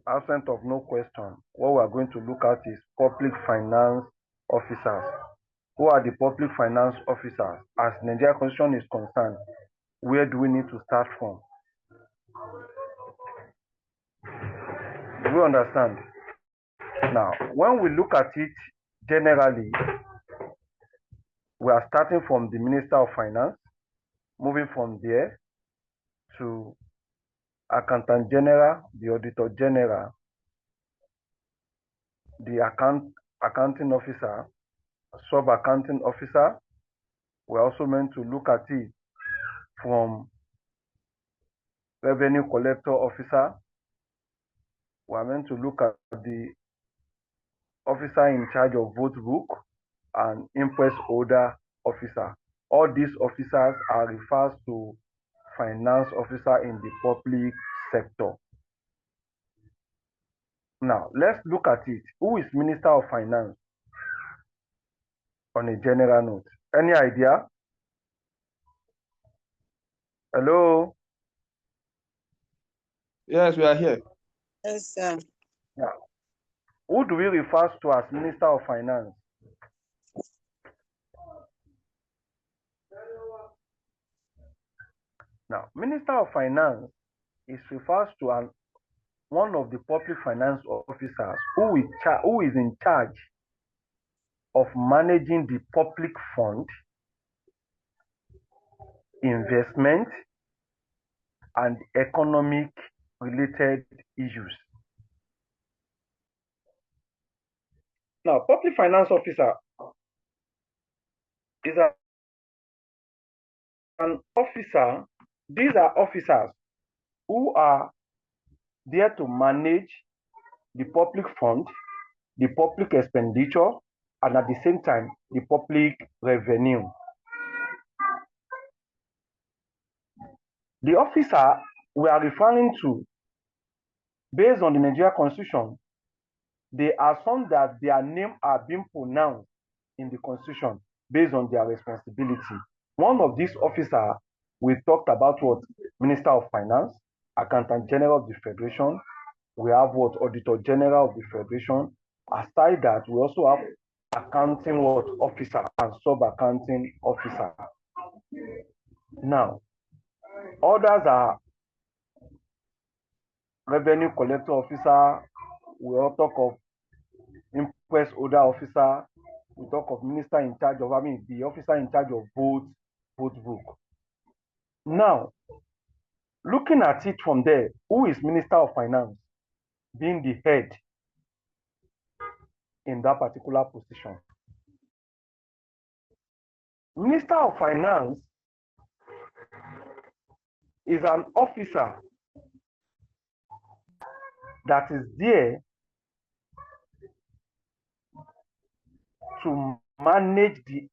absent of no question, what we are going to look at is public finance officers. Who are the public finance officers? As Nigeria Constitution is concerned, where do we need to start from? Do we understand? Now, when we look at it generally, we are starting from the Minister of Finance, moving from there to Accountant General, the Auditor General, the accounting officer, sub-accounting officer. We're also meant to look at it from revenue collector officer. We're meant to look at the officer in charge of vote book and imprest holder officer. All these officers are referred to finance officer in the public sector. Now, let's look at it. Who is Minister of Finance? On a general note. Any idea? Hello? Yes, we are here. Yes, sir. Yeah. Who do we refer to as Minister of Finance? Now, Minister of Finance is refers to one of the public finance officers who is in charge of managing the public fund, investment, and economic related issues. Now, public finance officer is an officer. These are officers who are there to manage the public fund, the public expenditure, and at the same time, the public revenue. The officer we are referring to, based on the Nigeria Constitution, there are some that their name are being pronounced in the Constitution based on their responsibility. One of these officers, we talked about what? Minister of Finance, Accountant General of the Federation. We have what? Auditor General of the Federation. Aside that, we also have accounting officer and sub-accounting officer. Now, others are revenue collector officer. We all talk of imprest holder officer. We talk of minister in charge of, the officer in charge of vote book. Now, looking at it from there, who is Minister of Finance? Being the head in that particular position. Minister of Finance is an officer that is there to manage the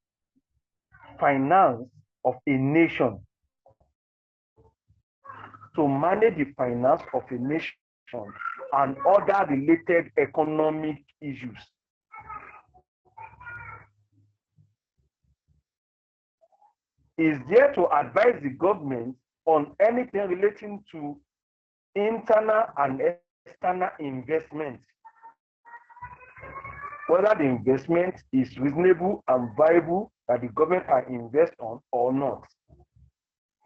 finance of a nation. To manage the finance of a nation and other related economic issues. Is there to advise the government on anything relating to internal and external investment, whether the investment is reasonable and viable that the government can invest on or not.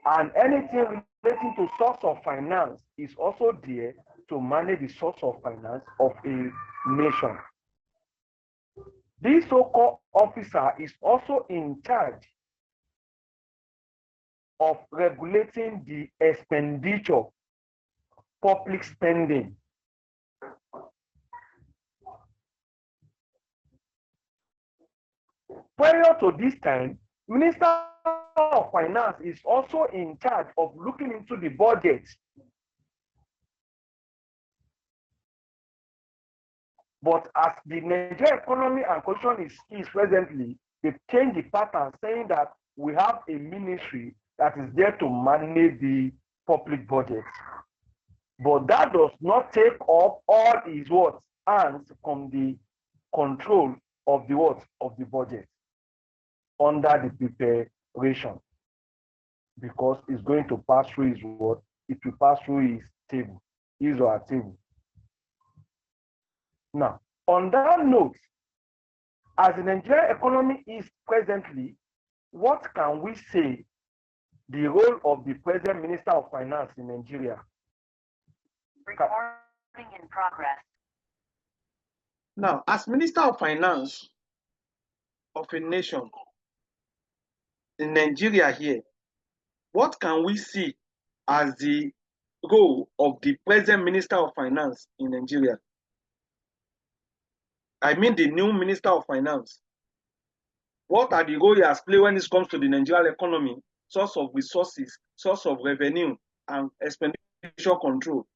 And anything relating to source of finance is also there to manage the source of finance of a nation. This so-called officer is also in charge of regulating the expenditure, public spending. Prior to this time, Minister of Finance is also in charge of looking into the budget. But as the Nigerian economy and constitution is presently, they've changed the pattern, saying that we have a ministry that is there to manage the public budget. But that does not take up all his hands from the control of the budget under the preparation, because it's going to pass through his it will pass through his table, his or her table. Now, on that note, as the Nigerian economy is presently, what can we say the role of the present Minister of Finance in Nigeria? Recording in progress. Now, as Minister of Finance of a nation in Nigeria here, what can we see as the role of the present Minister of Finance in Nigeria? I mean the new Minister of Finance. What are the role he has played when it comes to the Nigerian economy, source of resources, source of revenue, and expenditure control?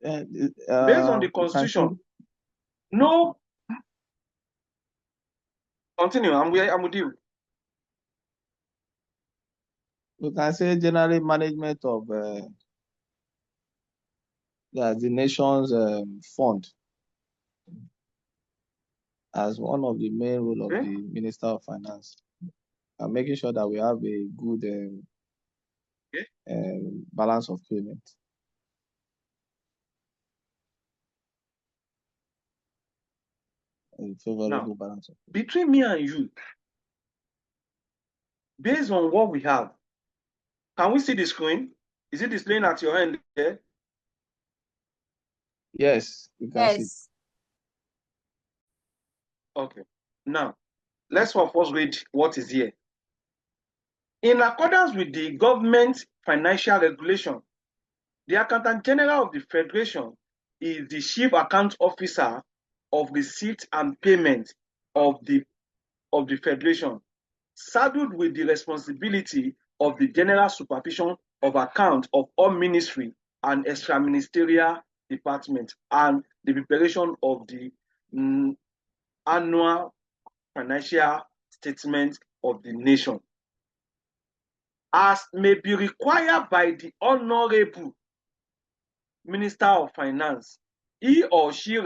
Based on the Constitution, no. Continue. I'm with you. We can say generally management of the nation's fund as one of the main role of the Minister of Finance, and making sure that we have a good balance of payment. A favorable balance of payment. Between me and you, based on what we have, can we see the screen? Is it displaying at your end there? Yes, we can see. Okay. Now, let's first read what is here. In accordance with the government financial regulation, the Accountant General of the Federation is the Chief Account Officer of receipt and payment of the Federation, saddled with the responsibility of the general supervision of account of all ministry and extra-ministerial departments and the preparation of the annual financial statement of the nation. As may be required by the Honorable Minister of Finance, he or his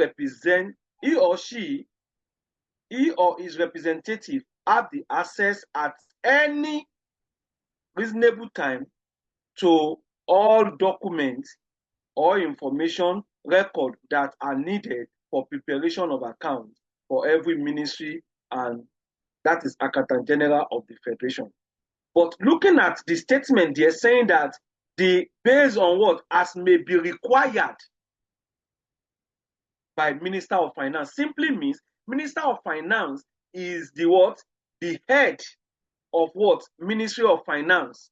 representative have the access at any reasonable time to all documents or information record that are needed for preparation of accounts for every ministry, and that is Accountant General of the Federation. But looking at the statement, they're saying that based on what as may be required by Minister of Finance simply means Minister of Finance is the head of Ministry of Finance,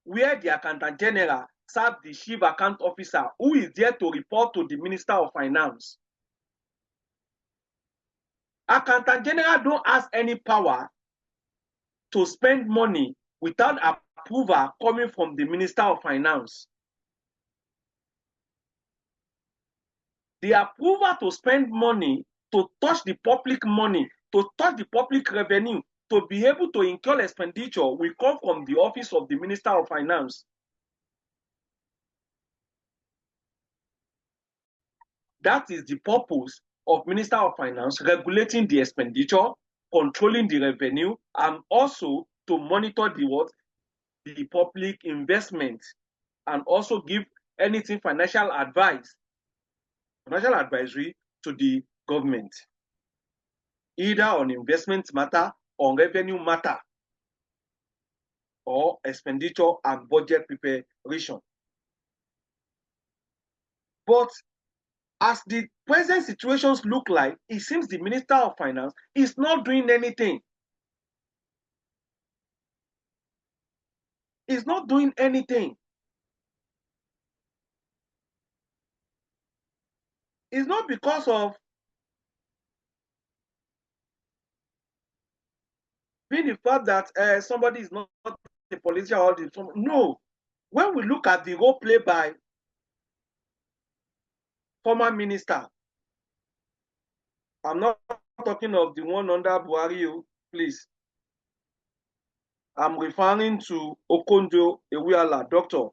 where the Accountant General serves the Chief Account Officer, who is there to report to the Minister of Finance. Accountant General don't have any power to spend money without approval coming from the Minister of Finance. The approval to spend money, to touch the public money, to touch the public revenue, to be able to incur expenditure will come from the office of the Minister of Finance. That is the purpose of Minister of Finance, regulating the expenditure, controlling the revenue, and also to monitor the public investment, and also give anything financial advisory to the government, either on investment matter, on revenue matter, or expenditure and budget preparation. But as the present situations look like, it seems the Minister of Finance is not doing anything. He's not doing anything. It's not because of being the fact that somebody is not a politician or no. When we look at the role played by former minister, I'm not talking of the one under Buhari, please. I'm referring to Okonjo Iweala, doctor,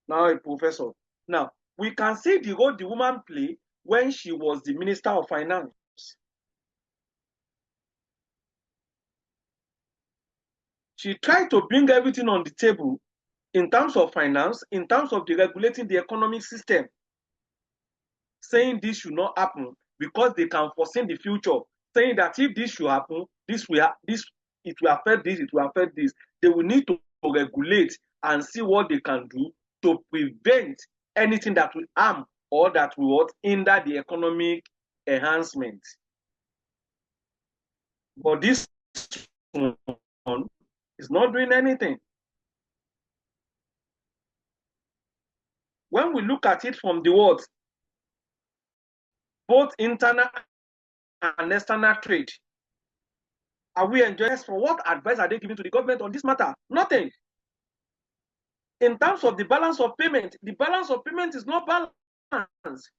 now a professor. Now, we can see the role the woman played when she was the Minister of Finance. She tried to bring everything on the table in terms of finance, in terms of deregulating the economic system, saying this should not happen because they can foresee the future, saying that if this should happen, it will affect this, it will affect this. They will need to regulate and see what they can do to prevent anything that will harm or that will hinder the economic enhancement. But this one is not doing anything. When we look at it from the words, both internal and external trade, are we enjoying? For what advice are they giving to the government on this matter? Nothing. In terms of the balance of payment is not balanced.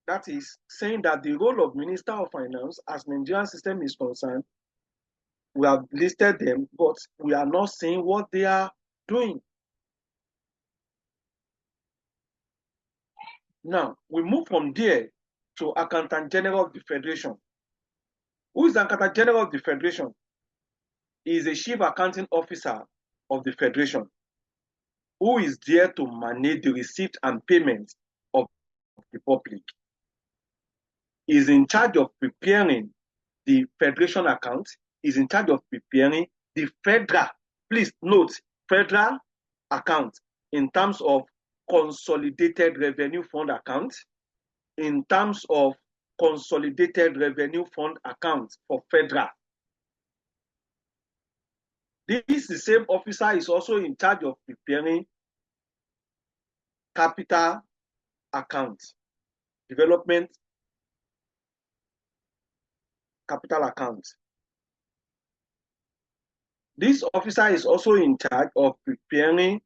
That is saying that the role of Minister of Finance, as Nigerian system is concerned, we have listed them, but we are not seeing what they are doing. Now, we move from there to Accountant General of the Federation. Who is the Accountant General of the Federation? He is a chief accounting officer of the Federation, who is there to manage the receipt and payment of the public. He is in charge of preparing the Federation account, is in charge of preparing the federal, please note, federal account in terms of consolidated revenue fund account, in terms of consolidated revenue fund account for federal. This the same officer is also in charge of preparing capital account, development capital account. This officer is also in charge of preparing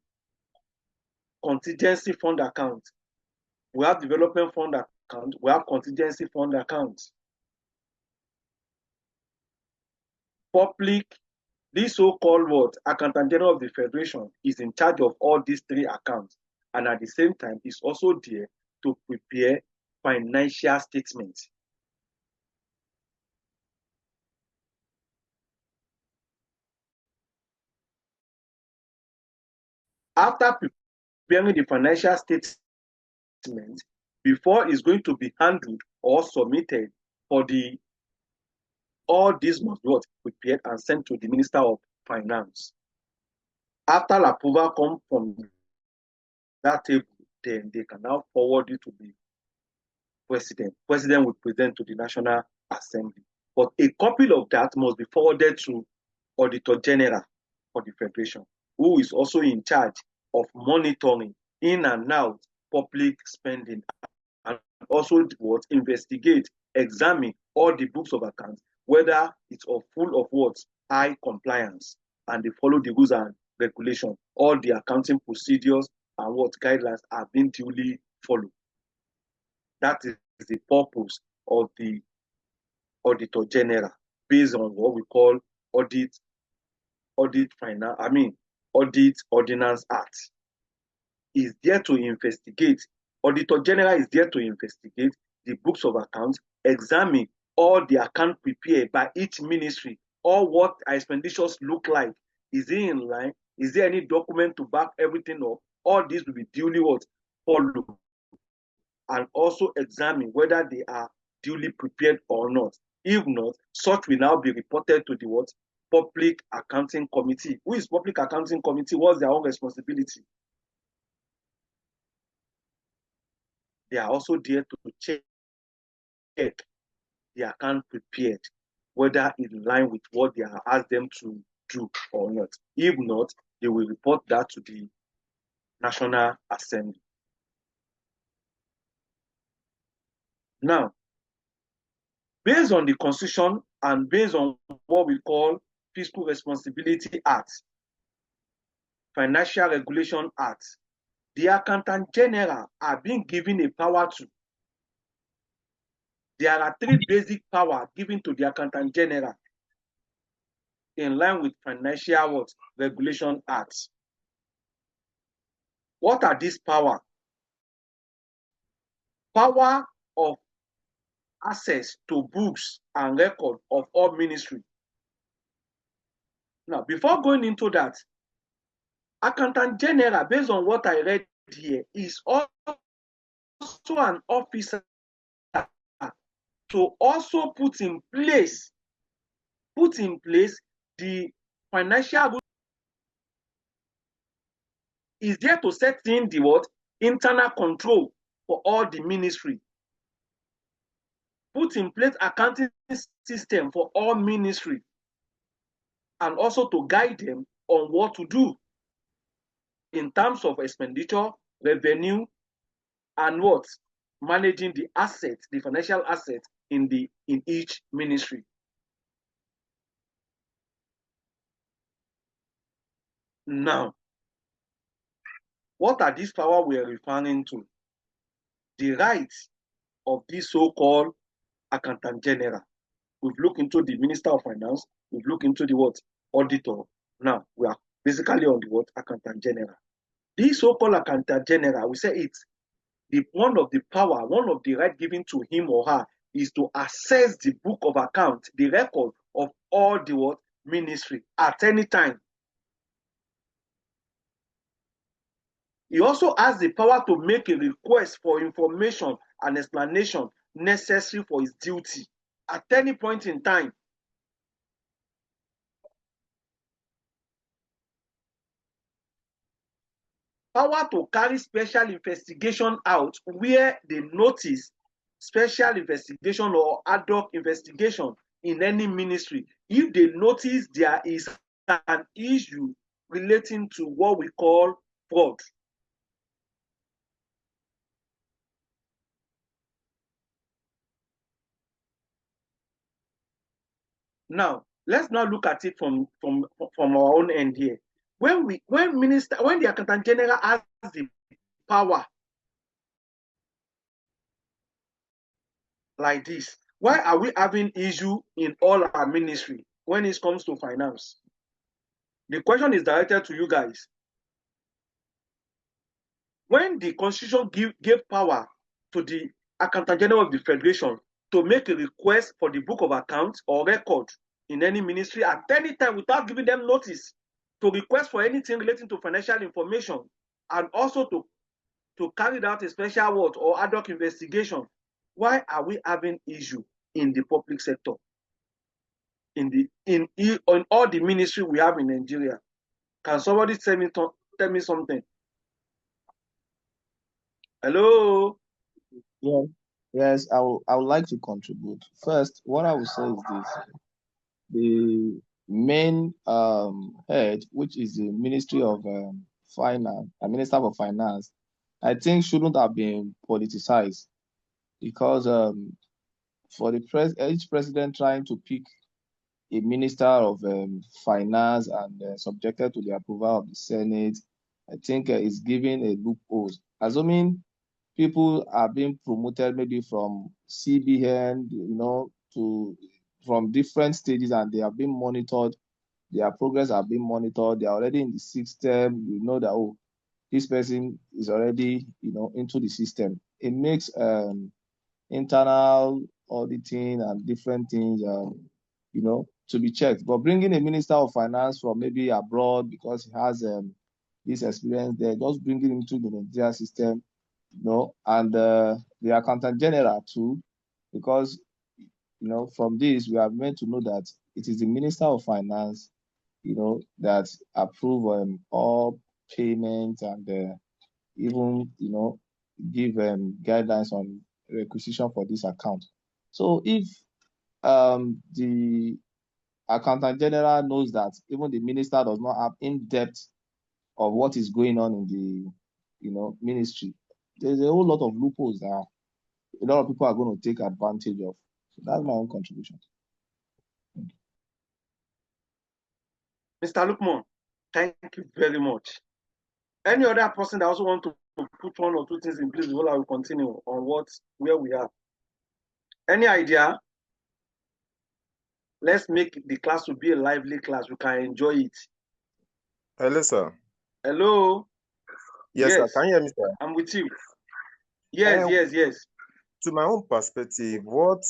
contingency fund account. We have development fund account, we have contingency fund account. Public, this so-called what, Accountant General of the Federation is in charge of all these three accounts, and at the same time is also there to prepare financial statements. After preparing the financial statement, before it's going to be handled or submitted for the, all this must be prepared and sent to the Minister of Finance. After approval comes from that table, then they can now forward it to the President. President will present to the National Assembly. But a copy of that must be forwarded to Auditor General for the Federation, who is also in charge of monitoring in and out public spending, and also what, investigate, examine all the books of accounts, whether it's full of what, high compliance, and they follow the rules and regulations. All the accounting procedures and what guidelines are being duly followed. That is the purpose of the Auditor General, based on what we call Audit Ordinance Act. Is there to investigate. Auditor General is there to investigate the books of accounts, examine all the accounts prepared by each ministry, or what expenditures look like. Is it in line? Is there any document to back everything up? All this will be duly followed, and also examine whether they are duly prepared or not. If not, such will now be reported to the Public Accounting Committee. Who is Public Accounting Committee? What's their own responsibility? They are also there to check the account prepared, whether in line with what they are asked them to do or not. If not, they will report that to the National Assembly. Now, based on the Constitution and based on what we call Fiscal Responsibility Act, Financial Regulation Act, the Accountant General are being given a power to. There are three basic powers given to the Accountant General in line with Financial Regulation Act. What are these powers? Power of access to books and record of all ministry. Now, before going into that, Accountant General, based on what I read here, is also an officer to also put in place the financial, is there to set in the what? Internal control for all the ministry. Put in place accounting system for all ministry, and also to guide them on what to do in terms of expenditure, revenue, and what? Managing the assets, the financial assets in each ministry. Now, what are these powers we are referring to? The rights of this so-called Accountant General. We've looked into the Minister of Finance, we've looked into the what? Auditor. Now, we are basically on the what? Accountant General. This so-called Accountant General, we say it's one of the power, one of the right given to him or her is to access the book of account, the record of all the what? Ministry at any time. He also has the power to make a request for information and explanation necessary for his duty at any point in time. Power to carry special investigation out where they notice special investigation or ad hoc investigation in any ministry. If they notice there is an issue relating to what we call fraud. Now, let's now look at it from our own end here. When the Accountant General has the power like this, why are we having issue in all our ministry when it comes to finance? The question is directed to you guys. When the Constitution gave power to the Accountant General of the Federation to make a request for the book of accounts or record in any ministry at any time without giving them notice, to request for anything relating to financial information, and also to carry out a special word or ad hoc investigation, why are we having issue in the public sector? In all the ministry we have in Nigeria? Can somebody tell me something? Hello? Yeah. Yes, I would like to contribute. First, what I would say is this. The main head, which is the Ministry of Finance, Minister of Finance, I think shouldn't have been politicized, because for each president trying to pick a minister of finance and subjected to the approval of the Senate, I think is giving a loophole. Assuming people are being promoted maybe from CBN, from different stages, and they are being monitored, their progress are being monitored, they are already in the system, you know that, oh, this person is already, into the system. It makes internal auditing and different things, to be checked. But bringing a minister of finance from maybe abroad because he has this experience there, just bringing him to the Nigerian system, and the Accountant General too, because from this we are meant to know that it is the Minister of Finance, that approve all payments and even give guidelines on requisition for this account. So if the Accountant General knows that even the minister does not have in-depth of what is going on in the ministry, there's a whole lot of loopholes that a lot of people are going to take advantage of. So that's my own contribution. Mr. Lukman, thank you very much. Any other person that also want to put one or two things in place before I will continue on where we are? Any idea? Let's make the class to be a lively class. We can enjoy it. Hello, sir. Hello? Yes, sir. Can you hear me, sir? I'm with you. Yes. to my own perspective, what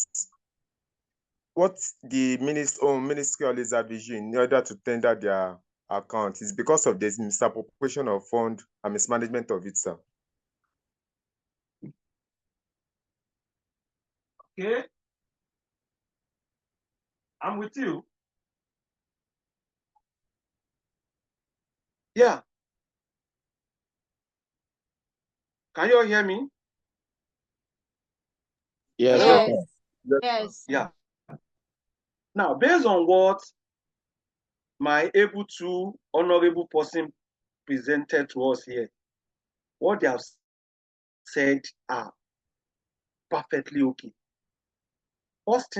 the ministerial is in order to tender their account is because of this misappropriation of fund and mismanagement of it, sir. Okay, I'm with you. Yeah. Can you all hear me? Yes, Hello? we can. Yes. Yeah. Now, based on what my able to honorable person presented to us here, what they have said are perfectly okay. First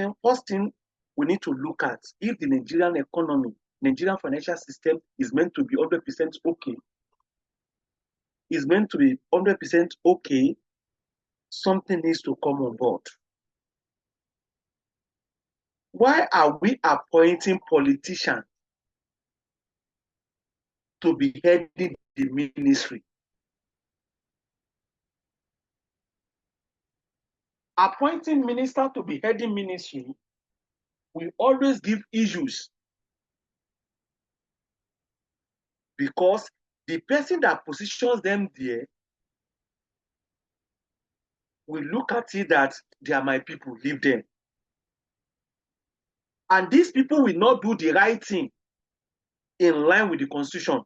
thing we need to look at if the Nigerian economy, Nigerian financial system is meant to be 100% okay, is meant to be 100% okay, something needs to come on board. Why are we appointing politicians to be heading the ministry? Appointing minister to be heading ministry will always give issues because the person that positions them there will look at it that they are my people, leave them. And these people will not do the right thing in line with the constitution.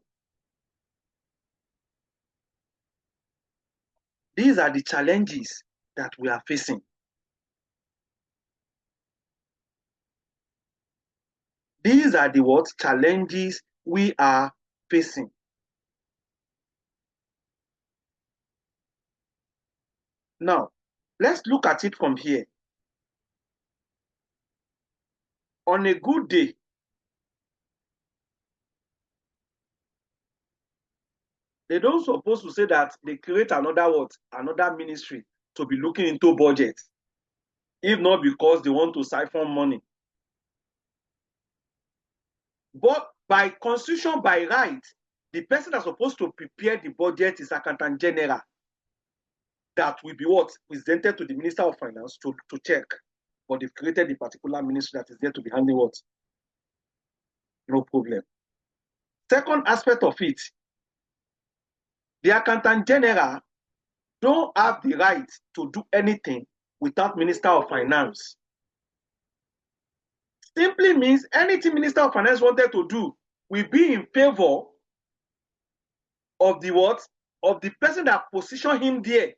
These are the challenges that we are facing. These are the what challenges we are facing. Now, let's look at it from here. On a good day, they don't suppose to say that they create another ministry to be looking into budget, if not because they want to siphon money. But by constitution, by right, the person that's supposed to prepare the budget is Accountant General. That will be what presented to the Minister of Finance to check. But they've created a particular ministry that is there to be handling what? No problem. Second aspect of it, the Accountant General don't have the right to do anything without Minister of Finance. Simply means anything Minister of Finance wanted to do will be in favor of the what? Of the person that positioned him there.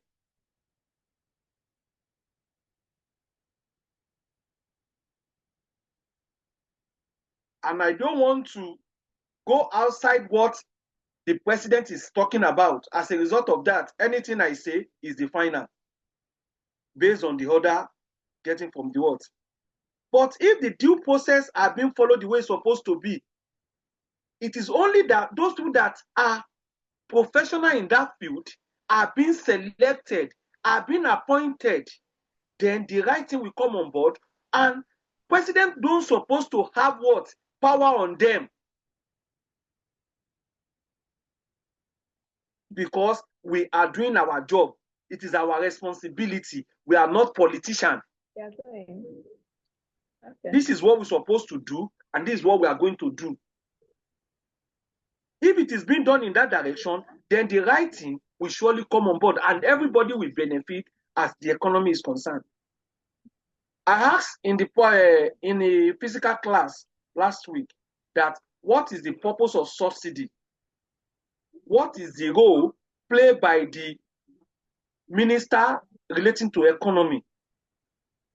And I don't want to go outside what the president is talking about. As a result of that, anything I say is the final, based on the order getting from the what. But if the due process are being followed the way it's supposed to be, it is only that those people that are professional in that field are being selected, are being appointed, then the right thing will come on board, and president don't supposed to have what? Power on them. Because we are doing our job. It is our responsibility. We are not politicians. Okay. This is what we're supposed to do, and this is what we are going to do. If it is being done in that direction, then the right thing will surely come on board, and everybody will benefit as the economy is concerned. I asked in the physical class last week that what is the purpose of subsidy? What is the role played by the minister relating to economy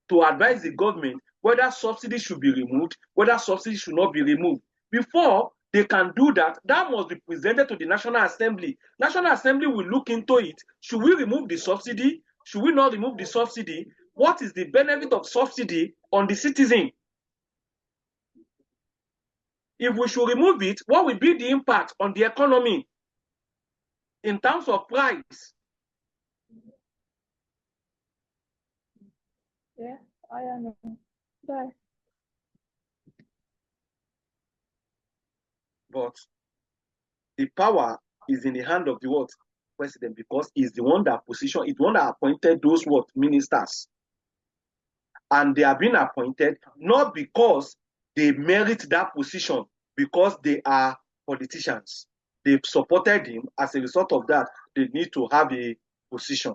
to advise the government whether subsidy should be removed, whether subsidy should not be removed? Before they can do that, that must be presented to the National Assembly. National Assembly will look into it. Should we remove the subsidy? Should we not remove the subsidy? What is the benefit of subsidy on the citizen? If we should remove it, what will be the impact on the economy in terms of price? Yeah, I don't know. Bye. But the power is in the hand of the what? president because he's the one that appointed those ministers. And they have been appointed not because they merit that position, because they are politicians. They've supported him. As a result of that, they need to have a position.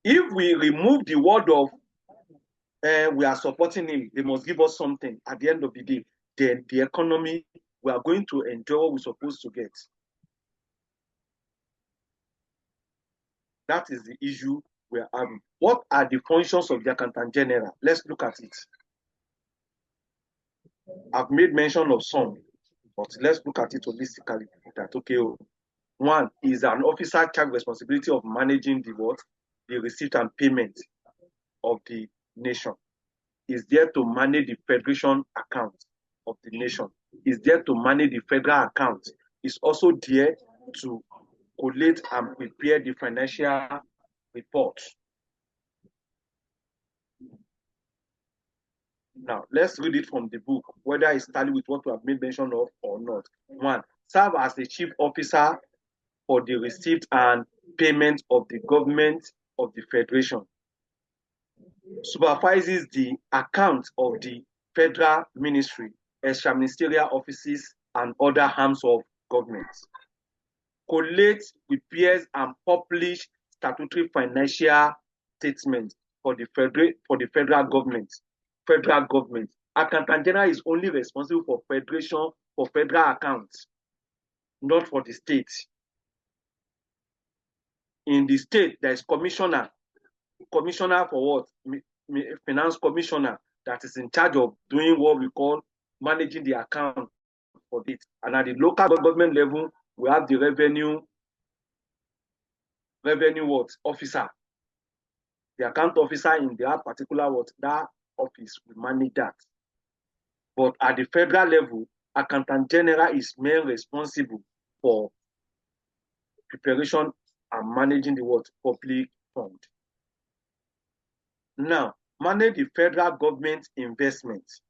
If we remove the word of we are supporting him, they must give us something at the end of the day, then the economy, we are going to enjoy what we're supposed to get. That is the issue we are having. What are the functions of the Accountant General? Let's look at it. I've made mention of some, but let's look at it holistically. That okay, one is an officer charged responsibility of managing the receipt and payment of the nation. Is there to manage the federation account of the nation. Is there to manage the federal account. Is also there to collate and prepare the financial report. Now, let's read it from the book, whether it's tally with what we have made mention of or not. One, serve as the chief officer for the receipt and payment of the government of the federation. Supervises the account of the federal ministry, extra ministerial offices, and other arms of government. Collates, prepares, and publish statutory financial statements for the federal government. Federal government. Accountant General is only responsible for federation, for federal accounts, not for the state. In the state, there is commissioner. Commissioner for what? Finance commissioner that is in charge of doing what we call managing the account for it. And at the local government level, we have the revenue officer. The account officer in that particular that office will manage that. But at the federal level, Accountant General is mainly responsible for preparation and managing the public fund. Now, manage the federal government investments.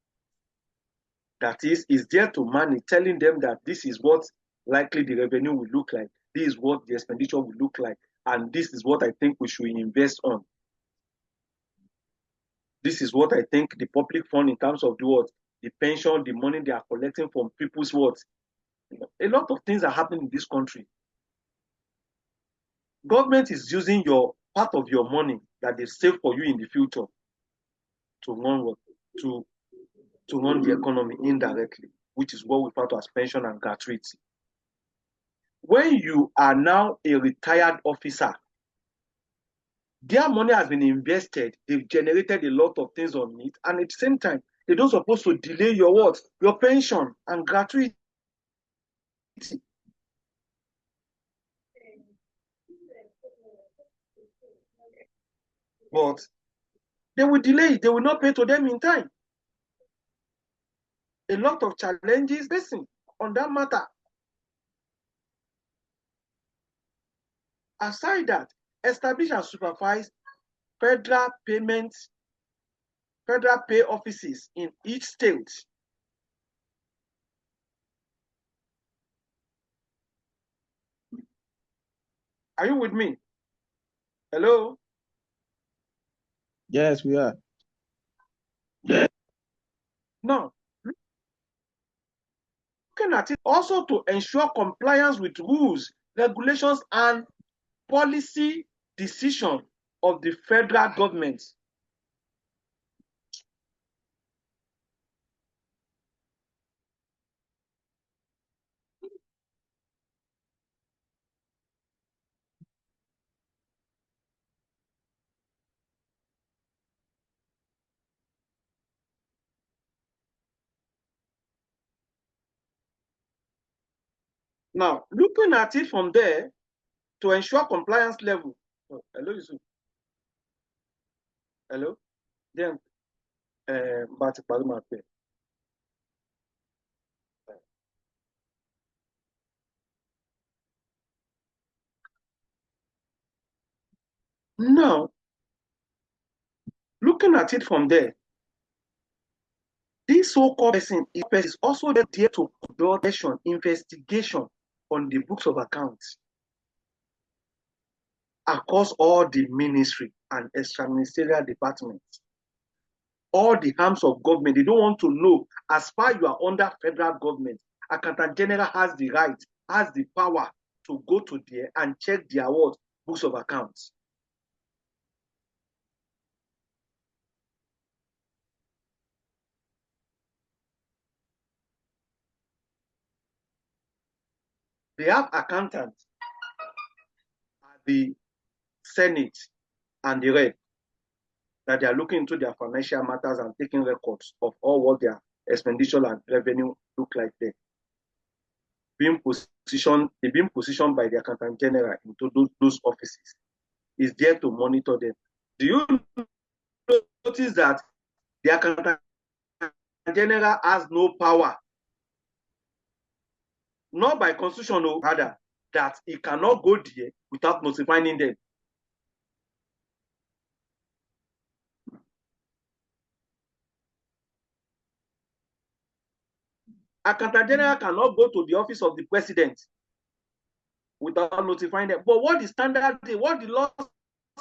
That is there to manage, telling them that this is what likely the revenue will look like, this is what the expenditure will look like, and this is what I think we should invest on. This is what I think the public fund in terms of the pension, the money they are collecting from people's A lot of things are happening in this country. Government is using part of your money that they save for you in the future to run to run the economy indirectly, which is what we refer to as pension and gratuity. When you are now a retired officer, their money has been invested, they've generated a lot of things on it, and at the same time, they don't supposed to delay your pension and gratuity. But they will delay it, they will not pay to them in time. A lot of challenges facing on that matter. Aside that, establish and supervise federal pay offices in each state. Are you with me? Hello? Yes, we are. Now, looking at it also to ensure compliance with rules, regulations, and policy decision of the federal government. Now, looking at it from there, to ensure compliance level. Oh, hello, Yusuf. Hello? Then, now, looking at it from there, This so-called person is also there to conduct investigation on the books of accounts across all the ministry and extra-ministerial departments. All the arms of government, they don't want to know, as far you are under federal government, Accountant General has the right, has the power to go to there and check their books of accounts. They have accountants at the Senate and the Rep that they are looking into their financial matters and taking records of all what their expenditure and revenue look like there. They've been positioned by the Accountant General into those offices. Is there to monitor them. Do you notice that the Accountant General has no power? Not by constitution, no, rather, that he cannot go there without notifying them. Accountant General cannot go to the office of the president without notifying them. But what the standard, what the law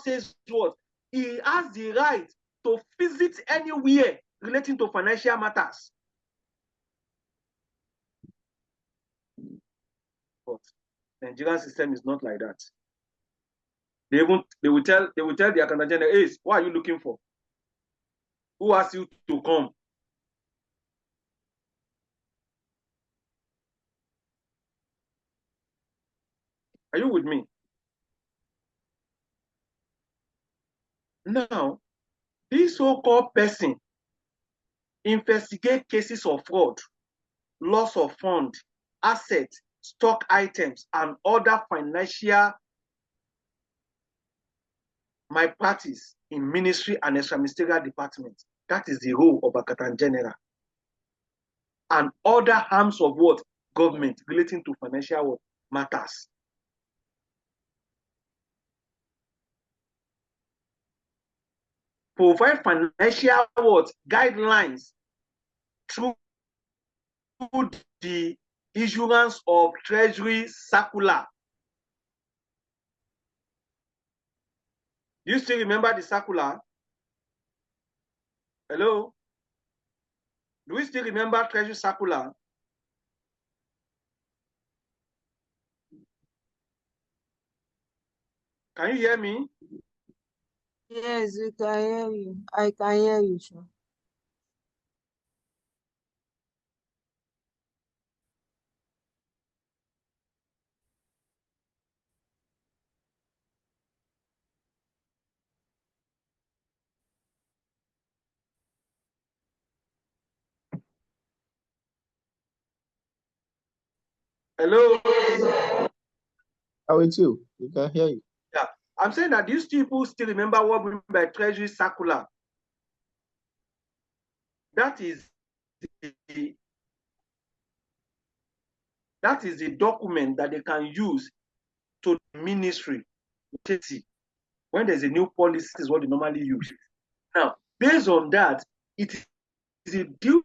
says was, he has the right to visit anywhere relating to financial matters. But the Nigerian system is not like that. They will tell the Accountant General, hey, what are you looking for? Who asked you to come? Are you with me? Now, this so-called person investigate cases of fraud, loss of fund, assets, stock items, and other financial malpractice in ministry and extra-ministerial departments. That is the role of Accountant General. And other arms of what? Government relating to financial matters. Provide financial guidelines through the issuance of Treasury circular. Do you still remember the circular? Hello? Do we still remember Treasury circular? Can you hear me? Yes, we can hear you. I can hear you, sir. Hello? How with you? We can hear you. Yeah. I'm saying that these people still remember what we mean by Treasury circular. That is the document that they can use to the ministry. When there's a new policy, is what they normally use. Now, based on that, it is a duty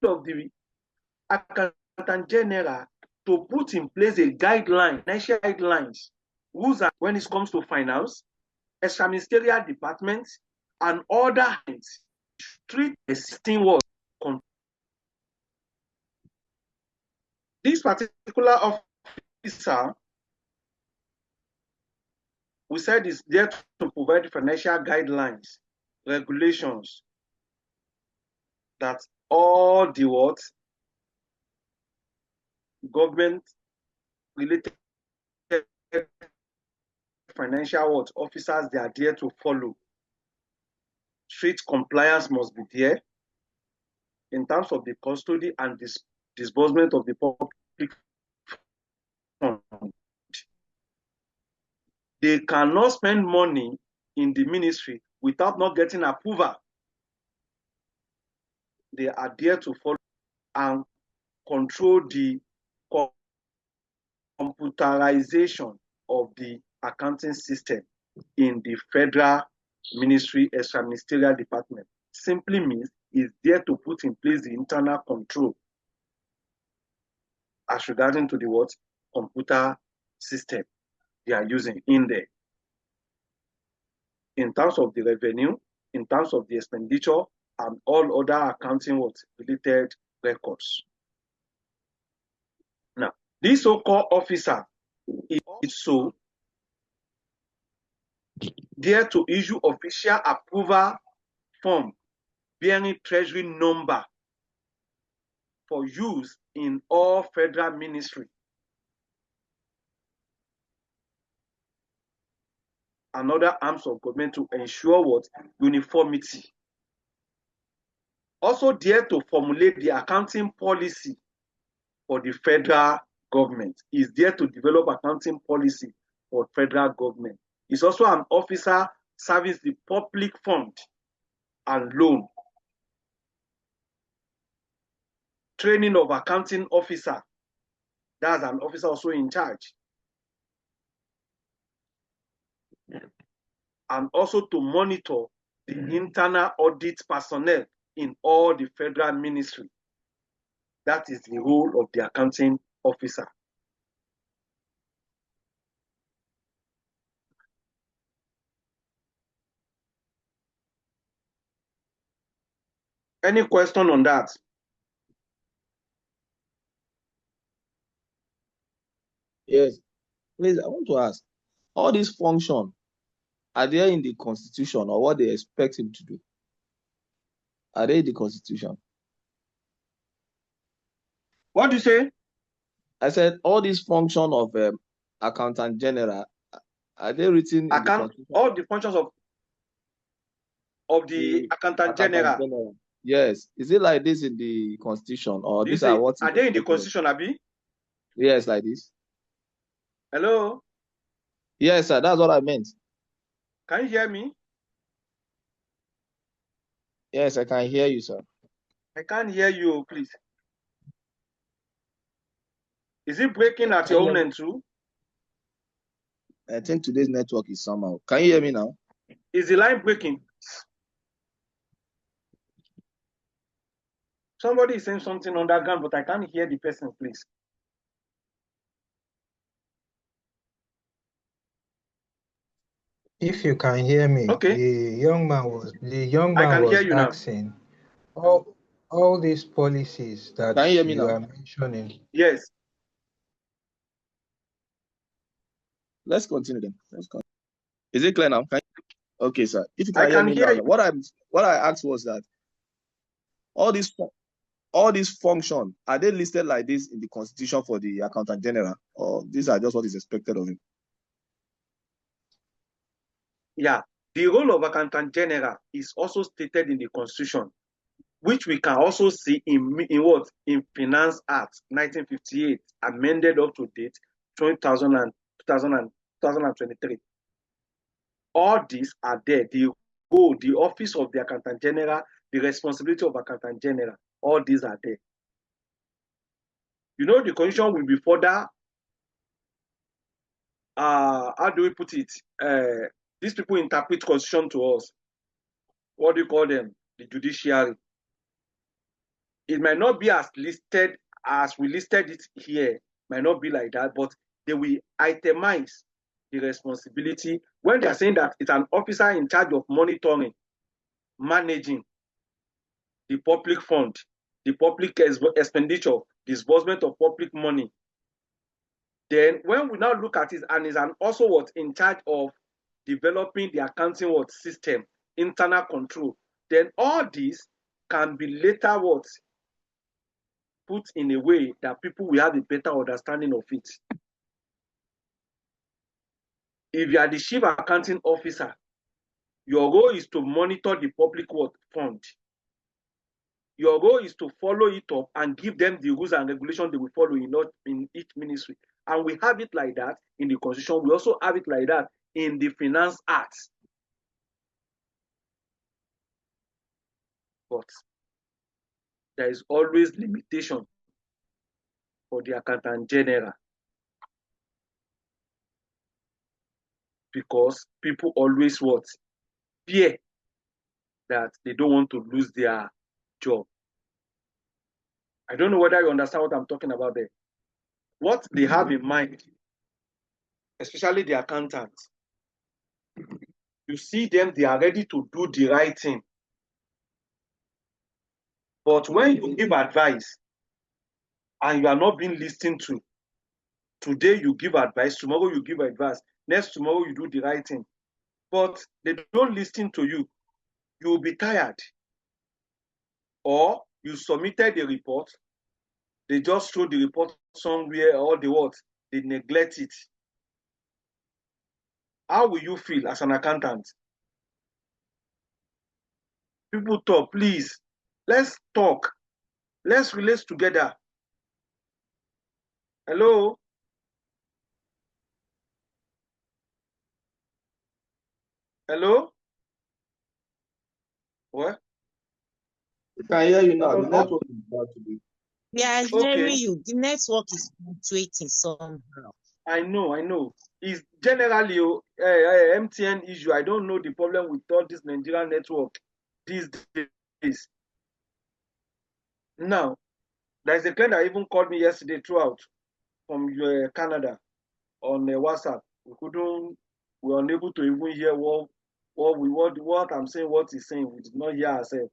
of the Accountant General to put in place a guideline, financial guidelines, rules when it comes to finance, extra-ministerial departments, and other things. Treat existing work. This particular officer, we said, is there to provide financial guidelines, regulations that all the government related financial officers, they are there to follow. Strict compliance must be there in terms of the custody and disbursement of the public fund. They cannot spend money in the ministry without not getting approval. They are there to follow and control the computerization of the accounting system in the federal ministry, extra ministerial department. Simply means it's there to put in place the internal control as regarding to the what computer system they are using in there. In terms of the revenue, in terms of the expenditure, and all other accounting what related records. Now, this so-called officer is also there to issue official approval form bearing treasury number for use in all federal ministry and other arms of government to ensure what uniformity. Also there to formulate the accounting policy for the federal government. Is there to develop accounting policy for federal government. Is also an officer serving the public fund and loan. Training of accounting officer. That's an officer also in charge. And also to monitor the internal audit personnel in all the federal ministry. That is the role of the accounting officer. Any question on that? Yes. Please, I want to ask, all these functions, are they in the constitution or what they expect him to do? Are they in the constitution? What do you say? I said all these functions of accountant general, are they written in the constitution? All the functions of the accountant general. Yes. Is it like this in the constitution or these are what? Are they in the constitution, Abi? Yes, like this. Hello? Yes, sir. That's what I meant. Can you hear me? Yes, I can hear you, sir. I can't hear you, please. Is it breaking at your own end too? I think today's network is somehow. Can you hear me now? Is the line breaking? Somebody is saying something underground, but I can't hear the person, please. If you can hear me, okay. The young man was asking all these policies that can you hear me now? Are mentioning. Yes. Let's continue then. Is it clear now? Okay, sir. If you can hear me now, what I asked was that all these functions, are they listed like this in the constitution for the accountant general, or these are just what is expected of him? Yeah, the role of accountant general is also stated in the constitution, which we can also see in what? In Finance Act 1958, amended up to date 2023. All these are there. The office of the accountant general, the responsibility of accountant general, all these are there. You know, the constitution will be further, how do we put it? These people interpret constitution to us. What do you call them? The judiciary. It might not be as listed as we listed it here. Might not be like that, but they will itemize the responsibility when they are saying that it's an officer in charge of monitoring, managing the public fund, the public expenditure, disbursement of public money. Then when we now look at it, and is also what in charge of developing the accounting system, internal control, then all these can be later put in a way that people will have a better understanding of it. If you are the chief accounting officer, your role is to monitor the public fund. Your role is to follow it up and give them the rules and regulations they will follow in each ministry. And we have it like that in the constitution. We also have it like that in the Finance Act. But there is always limitation for the accountant general, because people always fear that they don't want to lose their job. I don't know whether you understand what I'm talking about there. What they have in mind, especially the accountants, you see them, they are ready to do the right thing. But when you give advice and you are not being listened to, today you give advice, tomorrow you give advice, next tomorrow you do the right thing. But they don't listen to you. You will be tired. Or you submitted a report, they just throw the report somewhere, or they neglect it. How will you feel as an accountant? People talk, please. Let's talk. Let's relate together. Hello? Hello? What? I can hear you now. The Oh, network is bad today. We are okay. hearing you. The network is fluctuating somehow. I know. It's generally MTN issue. I don't know the problem with all this Nigerian network these days. Now, there's a client that even called me yesterday throughout from Canada on WhatsApp. We were unable to even hear what I'm saying, what he's saying. We did not hear ourselves.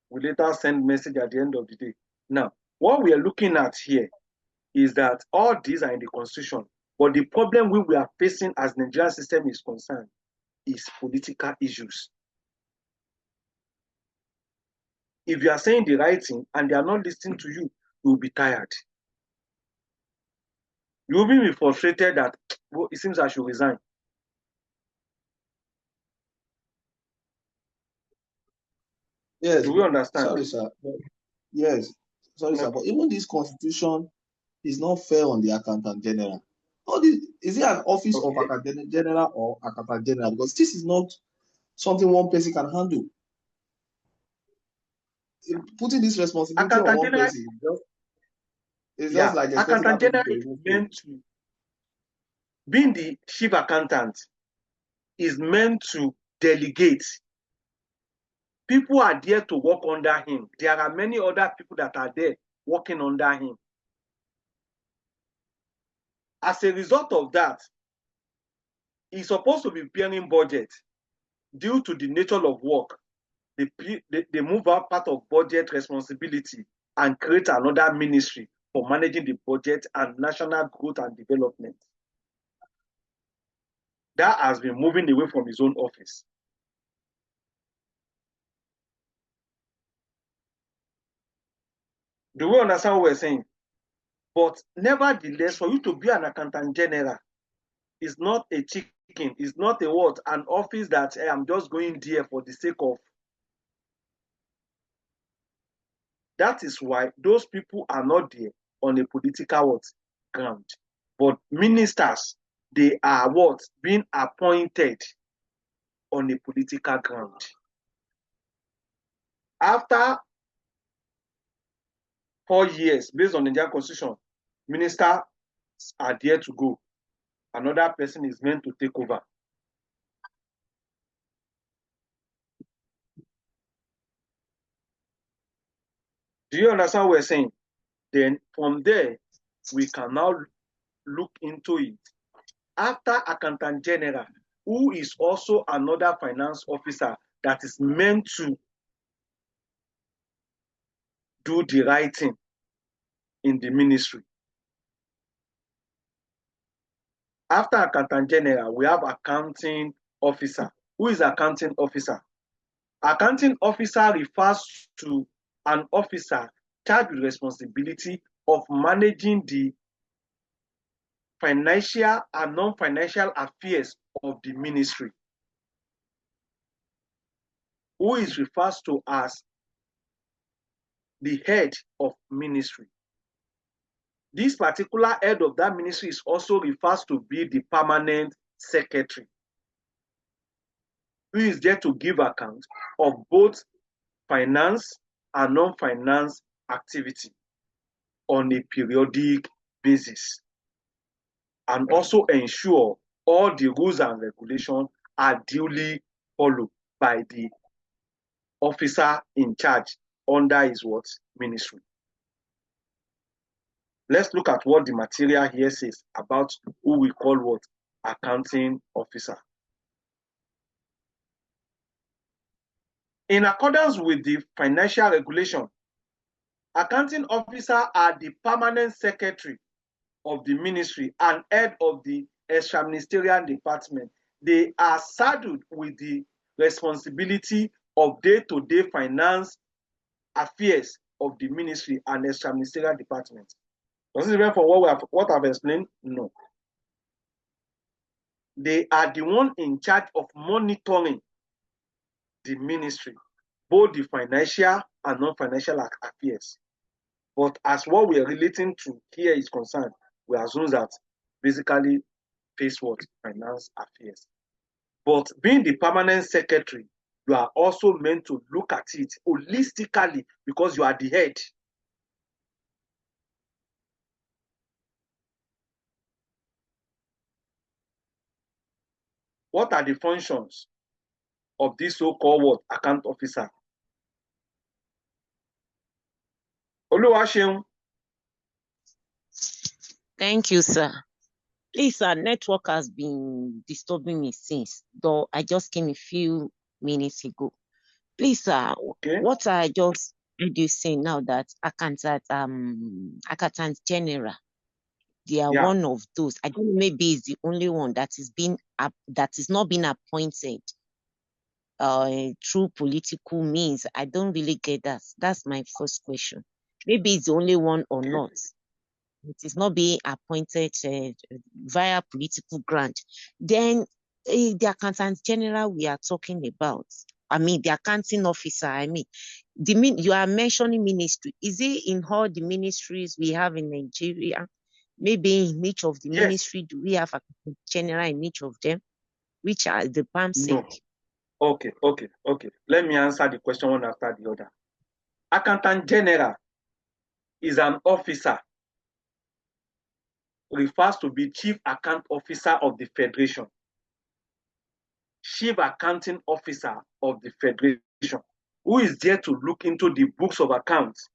We later send message at the end of the day. Now, what we are looking at here is that all these are in the constitution, but the problem we are facing as Nigerian system is concerned is political issues. If you are saying the right thing and they are not listening to you, you will be tired. You will be frustrated that, well, it seems I should resign. Yes. Do we understand? Sorry, sir. Yes. Sorry, sir. But even this constitution is not fair on the accountant general. Is it an office of accountant general or accountant general? Because this is not something one person can handle. Putting this responsibility on one person is just like accountant general is meant to, being the chief accountant is meant to delegate. People are there to work under him. There are many other people that are there working under him. As a result of that, he's supposed to be preparing budget. Due to the nature of work, they move out part of budget responsibility and create another ministry for managing the budget and national growth and development. That has been moving away from his own office. Do we understand what we're saying? But nevertheless, for you to be an accountant general is not a chicken, it's not an office that I'm just going there for the sake of. That is why those people are not there on a political ground. But ministers, they are being appointed on a political ground. After 4 years, based on the Indian Constitution, ministers are there to go. Another person is meant to take over. Do you understand what we're saying? Then from there, we can now look into it. After Accountant General, who is also another finance officer that is meant to do the right thing in the ministry. After Accountant General, we have Accounting Officer. Who is Accounting Officer? Accounting Officer refers to an officer charged with responsibility of managing the financial and non-financial affairs of the ministry, who is referred to as the head of ministry. This particular head of that ministry is also referred to be the permanent secretary, who is there to give account of both finance and non-finance activity on a periodic basis, and also ensure all the rules and regulations are duly followed by the officer in charge under his what? Ministry. Let's look at what the material here says about who we call what? Accounting officer. In accordance with the financial regulation, accounting officers are the permanent secretary of the ministry and head of the extra-ministerial department. They are saddled with the responsibility of day-to-day finance affairs of the ministry and extra-ministerial department. Does it different from what I've explained? No. They are the one in charge of monitoring the ministry, both the financial and non-financial affairs. But as what we are relating to here is concerned, we assume that basically face what? Finance affairs. But being the permanent secretary, you are also meant to look at it holistically because you are the head. What are the functions of this so-called account officer? Oluwaseun. Thank you, sir. Please, our network has been disturbing me since, though I just came a few minutes ago. Please, sir, okay. What I just heard you say now that accountant general, they are one of those. I don't know, maybe it's the only one that is not being appointed through political means. I don't really get that. That's my first question. Maybe it's the only one or not. It is not being appointed via political grant. Then the accountant general we are talking about, the accounting officer, you are mentioning ministry. Is it in all the ministries we have in Nigeria? Maybe in each of the ministry, do we have a general in each of them? Which are the PAMSEC? No. Okay. Let me answer the question one after the other. Accountant general is an officer, refers to be chief account officer of the federation. Chief accounting officer of the federation, who is there to look into the books of accounts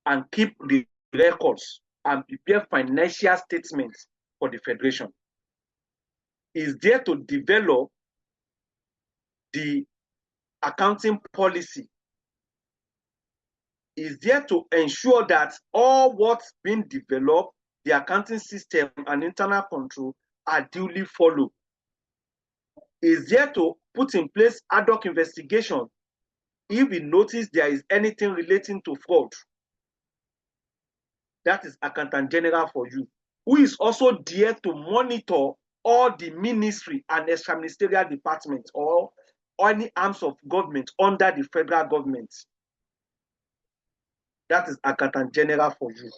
and keep the records and prepare financial statements for the federation. Is there to develop the accounting policy. Is there to ensure that all what's been developed, the accounting system and internal control are duly followed. Is there to put in place ad hoc investigation if we notice there is anything relating to fraud. That is Accountant General for you, who is also there to monitor all the ministry and extra-ministerial departments or any arms of government under the federal government. That is Accountant General for you.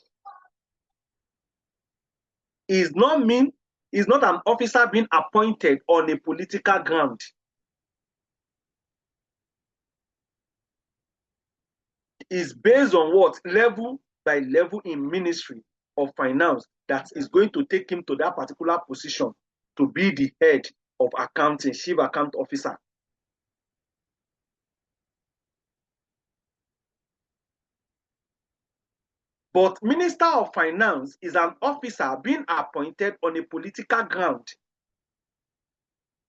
Is not an officer being appointed on a political ground. Is based on what? Level by level in Ministry of Finance that is going to take him to that particular position to be the head of accounting, chief account officer. But Minister of Finance is an officer being appointed on a political ground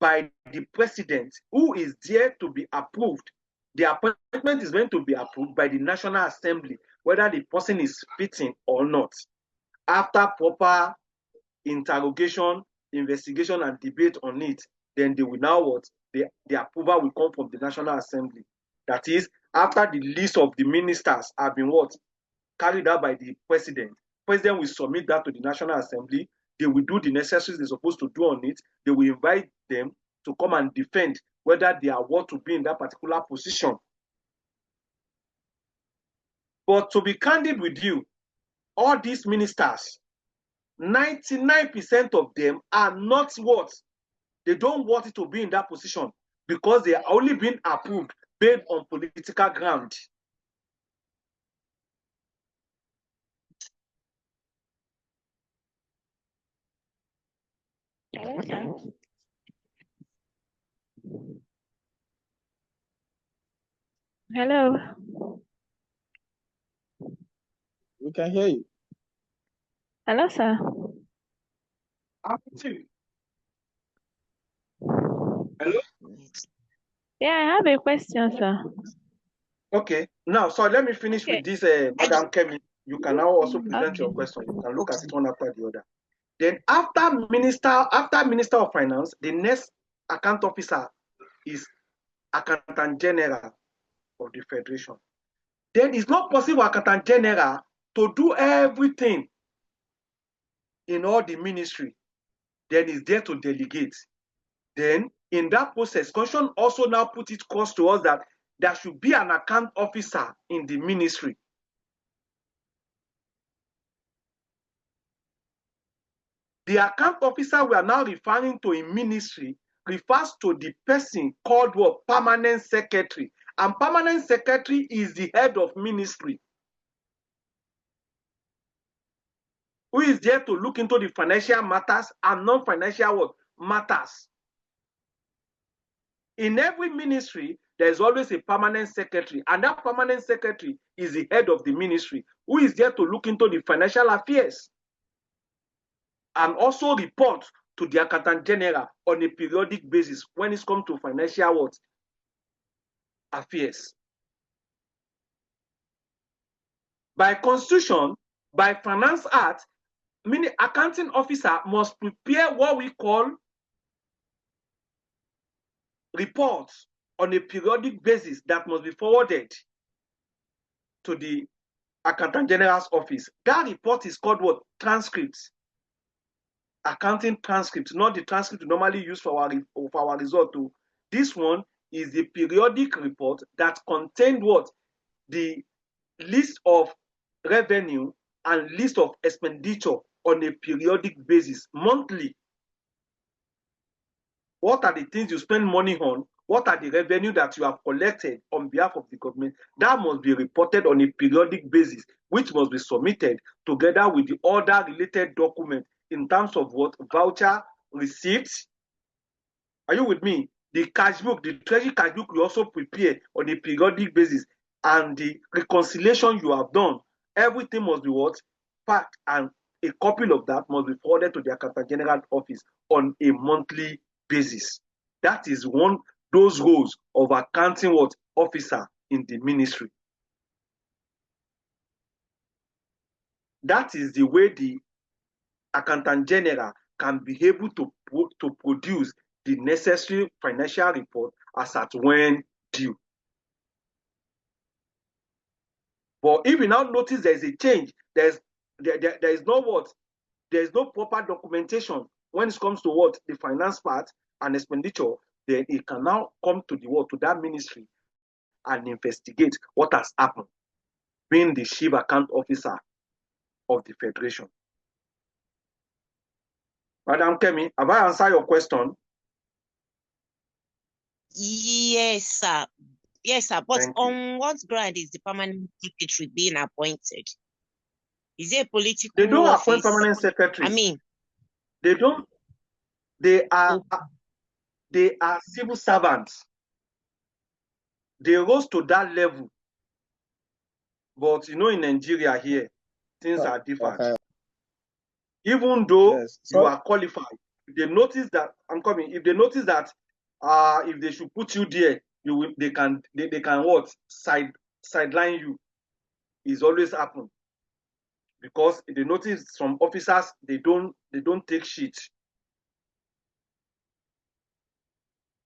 by the president, who is there to be approved. The appointment is going to be approved by the National Assembly, whether the person is fitting or not. After proper interrogation, investigation, and debate on it, then they will now what? The approval will come from the National Assembly. That is, after the list of the ministers have been what? Carried out by the president. President will submit that to the National Assembly. They will do the necessaries they're supposed to do on it. They will invite them to come and defend whether they are what to be in that particular position. But to be candid with you, all these ministers, 99% of them are not what? They don't want it to be in that position because they are only being approved based on political ground. Hello. We can hear you. Hello, sir. Hello? Yeah, I have a question, sir. Okay. Now, so let me finish with this, Madam Kemi. You can now also present your question. You can look at it one after the other. Then after Minister of Finance, the next account officer is Accountant General of the Federation. Then it's not possible Accountant General to do everything in all the ministry. Then he's there to delegate. Then in that process, Constitution also now put it across to us that there should be an account officer in the ministry. The account officer we are now referring to in ministry refers to the person called what? Permanent secretary. And permanent secretary is the head of ministry, who is there to look into the financial matters and non-financial matters. In every ministry, there is always a permanent secretary, and that permanent secretary is the head of the ministry, who is there to look into the financial affairs and also report to the Accountant General on a periodic basis when it comes to financial affairs. By Constitution, by Finance Act, meaning accounting officer must prepare what we call reports on a periodic basis that must be forwarded to the Accountant General's office. That report is called what? Transcripts. Accounting transcript, not the transcript we normally use for our result. This one is the periodic report that contained what? The list of revenue and list of expenditure on a periodic basis, monthly. What are the things you spend money on? What are the revenue that you have collected on behalf of the government? That must be reported on a periodic basis, which must be submitted together with the other related documents in terms of what? Voucher, receipts. Are you with me? The cash book, the treasury cash book, you also prepare on a periodic basis, and the reconciliation you have done. Everything must be what? Packed, and a copy of that must be forwarded to the Accountant General office on a monthly basis. That is those roles of accounting officer in the ministry. That is the way the Accountant General can be able to produce the necessary financial report as at when due. But if you now notice there is a change, there is no proper documentation when it comes to the finance part and expenditure, then it can now come to to that ministry and investigate what has happened, being the chief account officer of the Federation. Madam Kemi, have I answered your question? Yes, sir. Yes, sir. But on what ground is the permanent secretary being appointed? Is it a political They don't office? appoint permanent secretary. I mean, they don't. They are civil servants. They rose to that level. But in Nigeria here, things are different. Okay. Even though Yes. you are qualified, if they notice that if they notice that if they should put you there, they can sideline you. It's always happened. Because they notice some officers they don't take shit.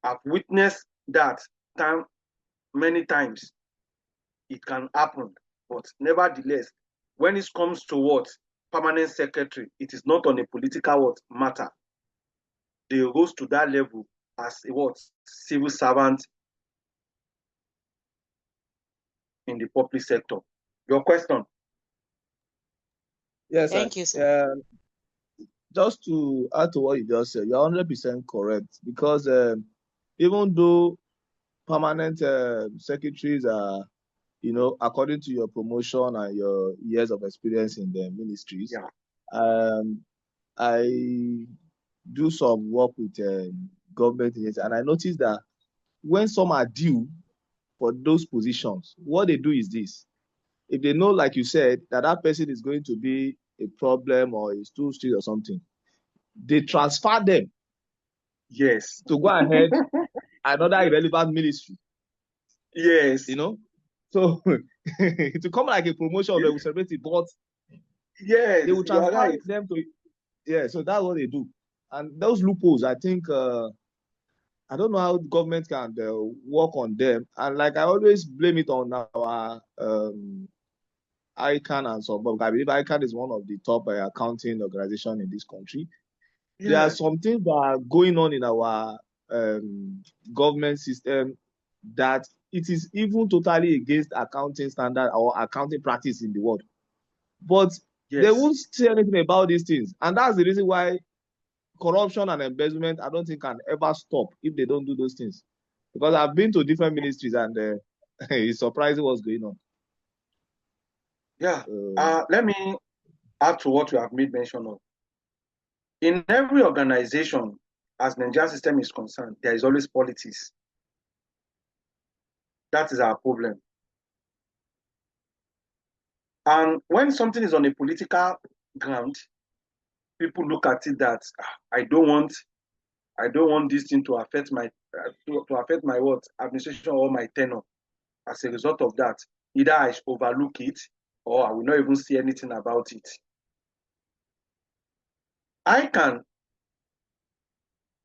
I've witnessed that many times. It can happen, but nevertheless, when it comes to permanent secretary, it is not on a political matter. They rose to that level as a civil servant in the public sector. Your question? Yes, thank you, sir. Just to add to what you just said, you're 100% correct, because even though permanent secretaries are, according to your promotion and your years of experience in the ministries, I do some work with government agencies, and I noticed that when some are due, for those positions, what they do is this. If they know, like you said, that that person is going to be a problem or is too strict or something, they transfer them Yes. to go ahead another irrelevant ministry. Yes. You know? So to come like a promotion, they will celebrate it, but yes, they will transfer them to, yeah, so that's what they do. And those loopholes, I think, I don't know how the government can work on them. And like I always blame it on our ICAN and so, but I believe ICAN is one of the top accounting organizations in this country. Yeah. There are some things that are going on in our government system that it is even totally against accounting standard or accounting practice in the world. But they won't say anything about these things. And that's the reason why corruption and embezzlement, I don't think can ever stop if they don't do those things. Because I've been to different ministries and it's surprising what's going on. Yeah. Let me add to what you have made mention of. In every organization, as Nigerian system is concerned, there is always politics. That is our problem. And when something is on a political ground, people look at it that I don't want this thing to affect my what administration or my tenure. As a result of that, either I overlook it or I will not even see anything about it. ICAN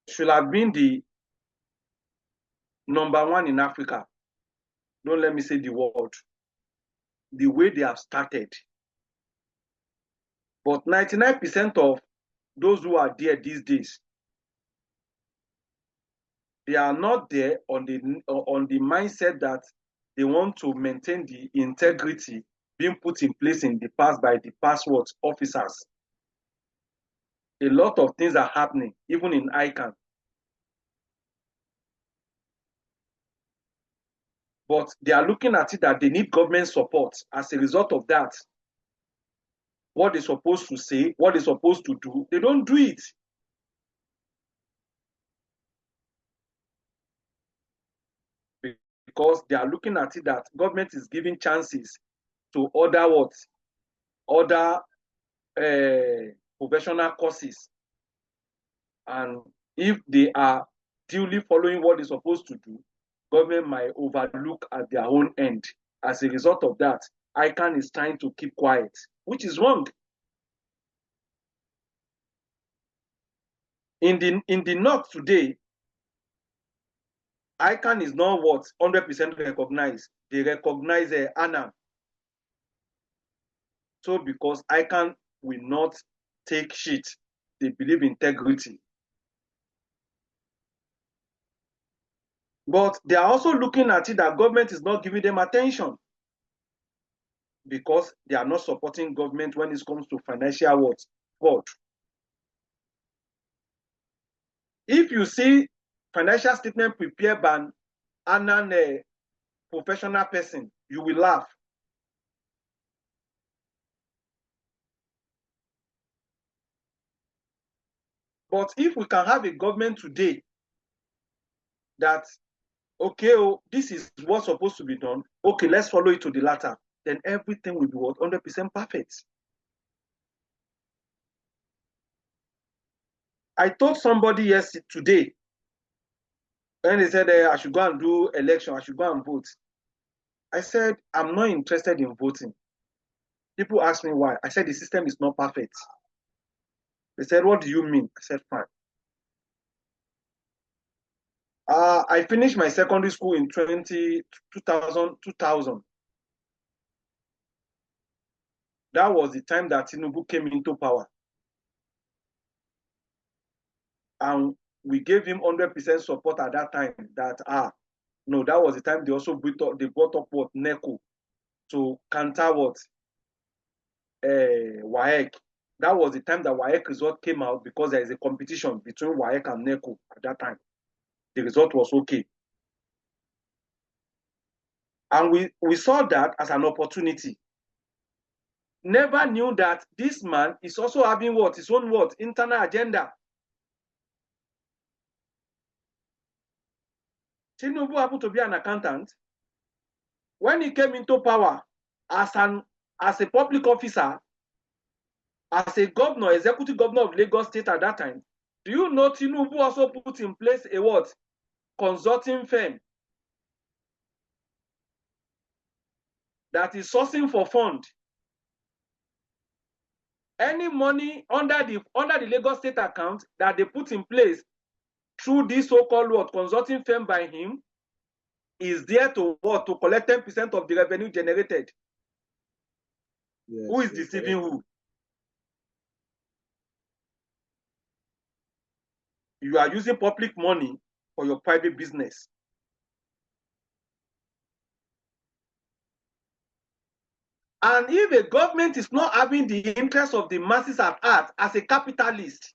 should have been the #1 in Africa. Don't let me say the world. The way they have started. But 99% of those who are there these days, they are not there on the mindset that they want to maintain the integrity being put in place in the past by the past officers. A lot of things are happening, even in ICAN. But they are looking at it that they need government support. As a result of that, what they're supposed to say, what they're supposed to do, they don't do it. Because they are looking at it that government is giving chances to other professional courses. And if they are duly following what they're supposed to do, government might overlook at their own end. As a result of that, ICAN is trying to keep quiet, which is wrong. In the North today, ICAN is not what 100% recognized. They recognize ANAM. So because ICAN will not take shit, they believe in integrity. But they are also looking at it that government is not giving them attention because they are not supporting government when it comes to financial fraud. If you see financial statement prepared by an professional person, you will laugh. But if we can have a government today that, okay, oh, this is what's supposed to be done, okay, let's follow it to the latter, then everything will be 100% perfect. I told somebody today, when they said I should go and do election, I should go and vote. I said, I'm not interested in voting. People ask me why. I said, the system is not perfect. They said, what do you mean? I said, fine. I finished my secondary school in 2000. That was the time that Tinubu came into power. And we gave him 100% support at that time. That no, that was the time they also brought up what NECO to counter what WAEC. That was the time that WAEC result came out because there is a competition between WAEC and NECO at that time. The result was okay. And we saw that as an opportunity. Never knew that this man is also having his own internal agenda. Tinubu happened to be an accountant. when he came into power as a public officer, as a governor, executive governor of Lagos State at that time, do you know Tinubu also put in place a what? Consulting firm that is sourcing for fund. Any money under the Lagos State account that they put in place through this so-called what consulting firm by him is there to what? To collect 10% of the revenue generated. Yes, Who is deceiving who? You are using public money for your private business. And if a government is not having the interest of the masses at heart as a capitalist,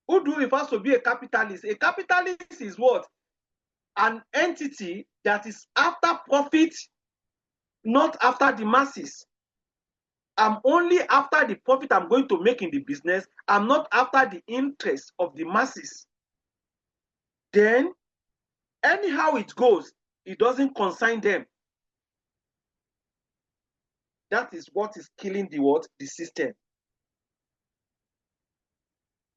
who do refers to be a capitalist? A capitalist is what? An entity that is after profit, not after the masses. I'm only after the profit I'm going to make in the business. I'm not after the interest of the masses. Then, anyhow it goes, it doesn't concern them. That is what is killing the what? The system.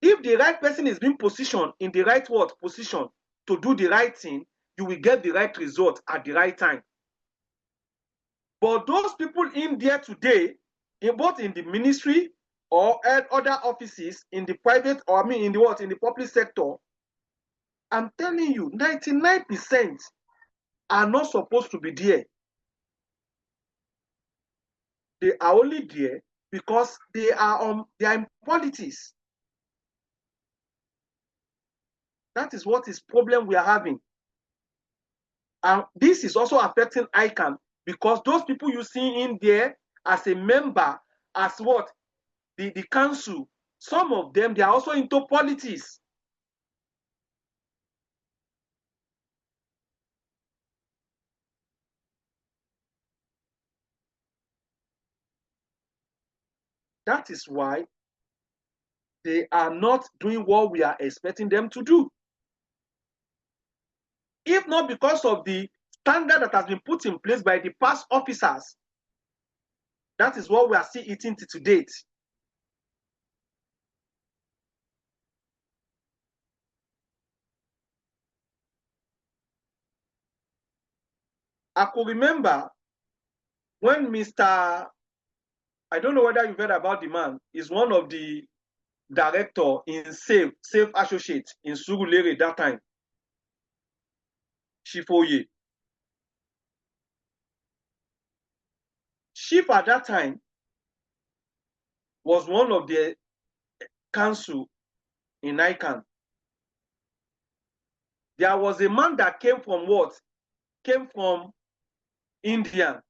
If the right person is being positioned in the right what? Position to do the right thing, you will get the right result at the right time. But those people in there today, both in the ministry or other offices in the private, or I mean in the what? In the public sector, I'm telling you, 99% are not supposed to be there. They are only there because they are in politics. That is what is problem we are having. And this is also affecting ICAN because those people you see in there as a member, as what? The council, some of them, they are also into politics. That is why they are not doing what we are expecting them to do. If not because of the standard that has been put in place by the past officers, that is what we are still eating to date. I could remember when Mr. I don't know whether you've heard about the man, is one of the director in Safe Associates in Surulere that time. Shifoye. Chief at that time was one of the council in ICAN. There was a man that came from what? Came from India.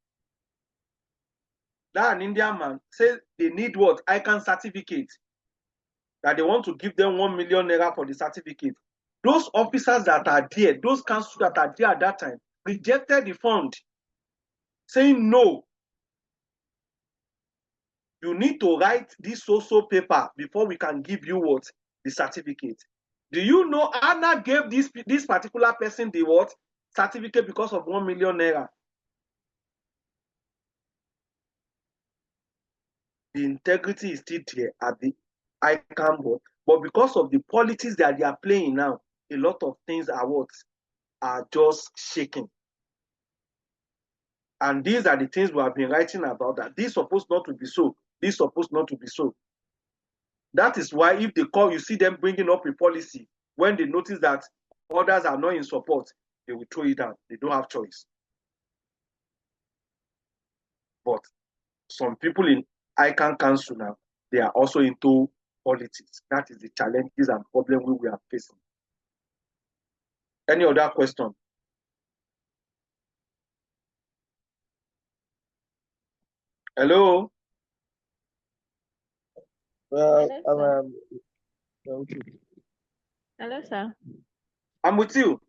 That an Indian man said they need what? ICAN certificate. That they want to give them 1 million naira for the certificate. Those officers that are there, those councils that are there at that time, rejected the fund, saying no. You need to write this so-so paper before we can give you what? The certificate. Do you know Anna gave this particular person the what? Certificate because of 1 million naira. The integrity is still there at the ICAN board. But because of the politics that they are playing now, a lot of things are what? Are just shaking. And these are the things we have been writing about, that this is supposed not to be so. This is supposed not to be so. That is why if they call, you see them bringing up a policy, when they notice that others are not in support, they will throw it down. They don't have choice. But some people in ICAN Council now, they are also into politics. That is the challenges and problems we are facing. Any other question? Hello? Hello, sir. I'm with you.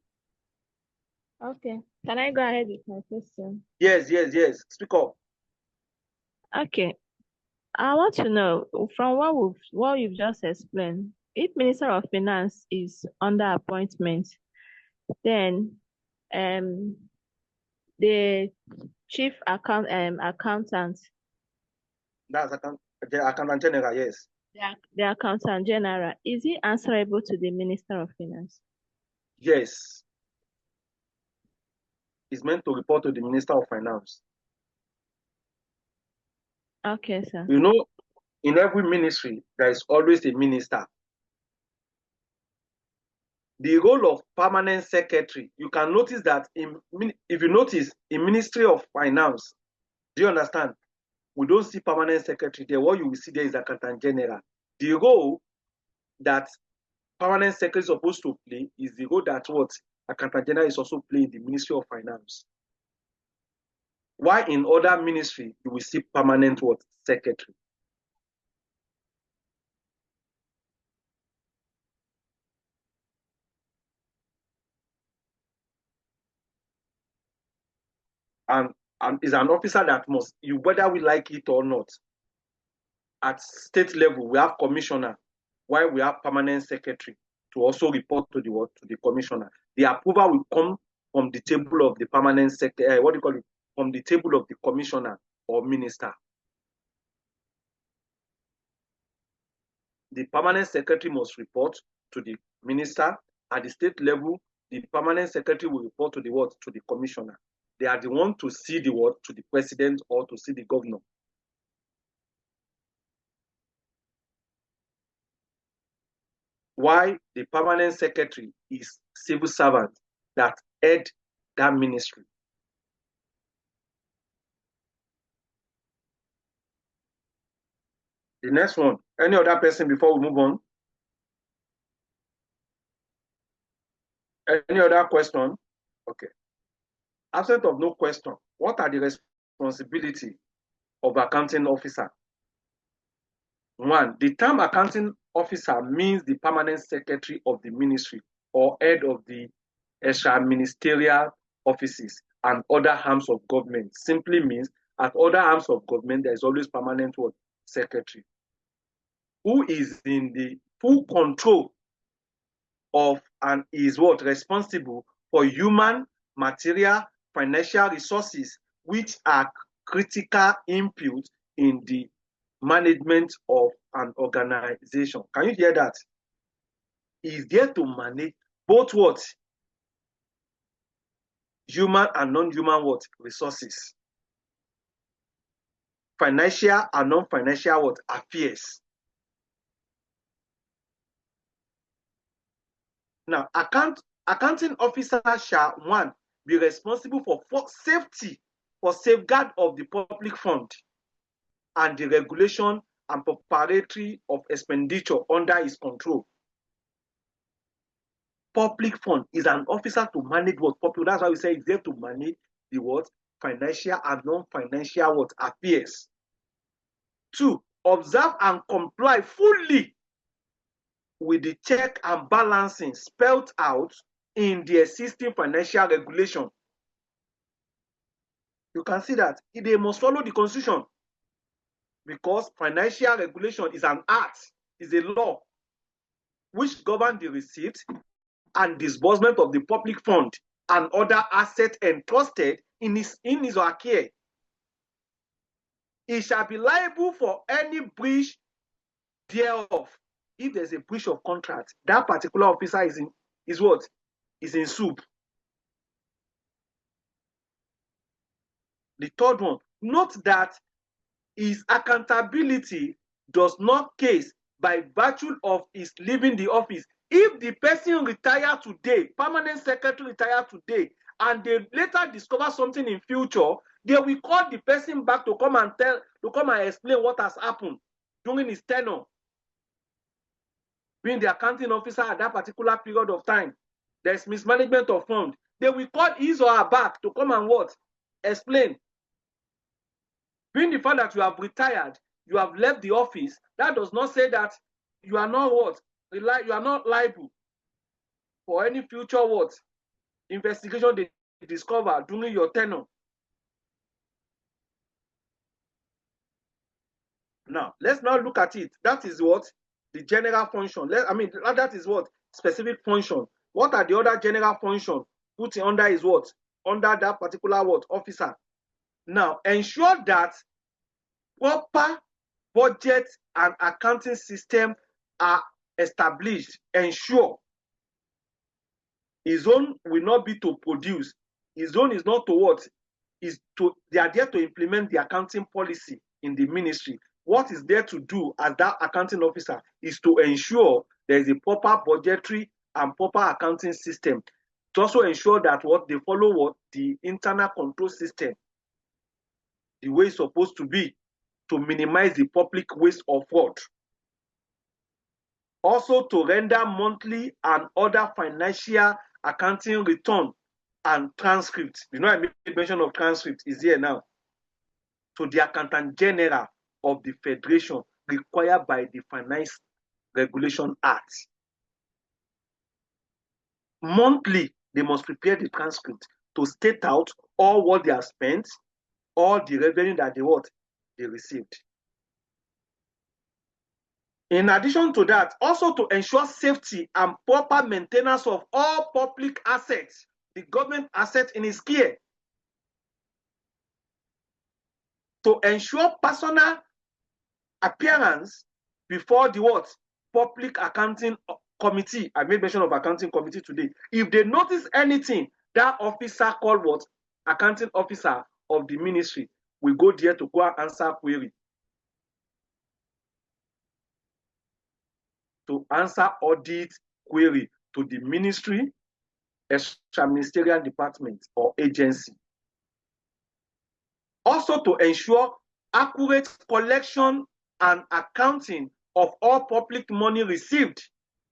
Okay. Can I go ahead with my question? Yes. Speak up. Okay. I want to know from what you've just explained, if Minister of Finance is under appointment, then the chief accountant. That's the accountant general, yes. The accountant general, is he answerable to the Minister of Finance? Yes. He's meant to report to the Minister of Finance. Okay, sir. You know, in every ministry, there is always a minister. The role of permanent secretary, you can notice that if you notice in Ministry of Finance, do you understand? We don't see permanent secretary there. What you will see there is accountant general. The role that permanent secretary is supposed to play is the role that what accountant general is also playing in the Ministry of Finance. Why in other ministry you will see permanent what secretary? And is an officer that must, whether we like it or not. At state level, we have commissioner, while we have permanent secretary to also report to the commissioner. The approval will come from the table of the permanent secretary, from the table of the commissioner or minister. The permanent secretary must report to the minister. At the state level, the permanent secretary will report to the commissioner. They are the one to see to the president or to see the governor. Why the permanent secretary is civil servant that head that ministry. The next one, any other person before we move on? Any other question? Okay. Absent of no question, what are the responsibilities of accounting officer? One, the term accounting officer means the permanent secretary of the ministry or head of the extra ministerial offices and other arms of government. Simply means at other arms of government, there is always permanent secretary who is in the full control of and is responsible for human, material, financial resources, which are critical input in the management of an organization. Can you hear that? He is there to manage both human and non-human resources, financial and non-financial affairs. Now, accounting officer shall, one, be responsible for safety, for safeguard of the public fund and the regulation and preparatory of expenditure under his control. Public fund is an officer to manage public. That's why we say it's there to manage the financial and non-financial affairs. Two, observe and comply fully with the check and balancing spelled out in the existing financial regulation. You can see that they must follow the constitution because financial regulation is an act, is a law which governs the receipt and disbursement of the public fund and other assets entrusted in his or her care. He shall be liable for any breach thereof. If there's a breach of contract, that particular officer is in soup. The third one, note that his accountability does not case by virtue of his leaving the office. If the person retired today, permanent secretary retired today, and they later discover something in future, they will call the person back to come and explain what has happened during his tenure, being the accounting officer at that particular period of time. There's mismanagement of funds. They will call his or her back to come and explain. Being the fact that you have retired, you have left the office, that does not say that you are not you are not liable for any future investigation they discover during your tenure. Now, let's now look at it. That is the general function. That is specific function. What are the other general functions put under his under that particular what officer. Now, ensure that proper budget and accounting system are established. Ensure his own will not be to produce. His own is not to what? Is to, they are there to implement the accounting policy in the ministry. What is there to do as that accounting officer is to ensure there is a proper budgetary and proper accounting system. To also ensure that what they follow what the internal control system, the way it's supposed to be, to minimize the public waste of fraud. Also to render monthly and other financial accounting return and transcript. You know, I made mention of transcript is here now. To the Accountant General of the Federation required by the Finance Regulation Act. Monthly, they must prepare the transcript to state out all what they have spent, all the revenue that they received. In addition to that, also to ensure safety and proper maintenance of all public assets, the government assets in its care. To ensure personal appearance before the public accounting committee. I made mention of accounting committee today. If they notice anything, that officer called accounting officer of the ministry will go there to go and answer query. To answer audit query to the ministry, extra ministerial department or agency. Also to ensure accurate collection and accounting of all public money received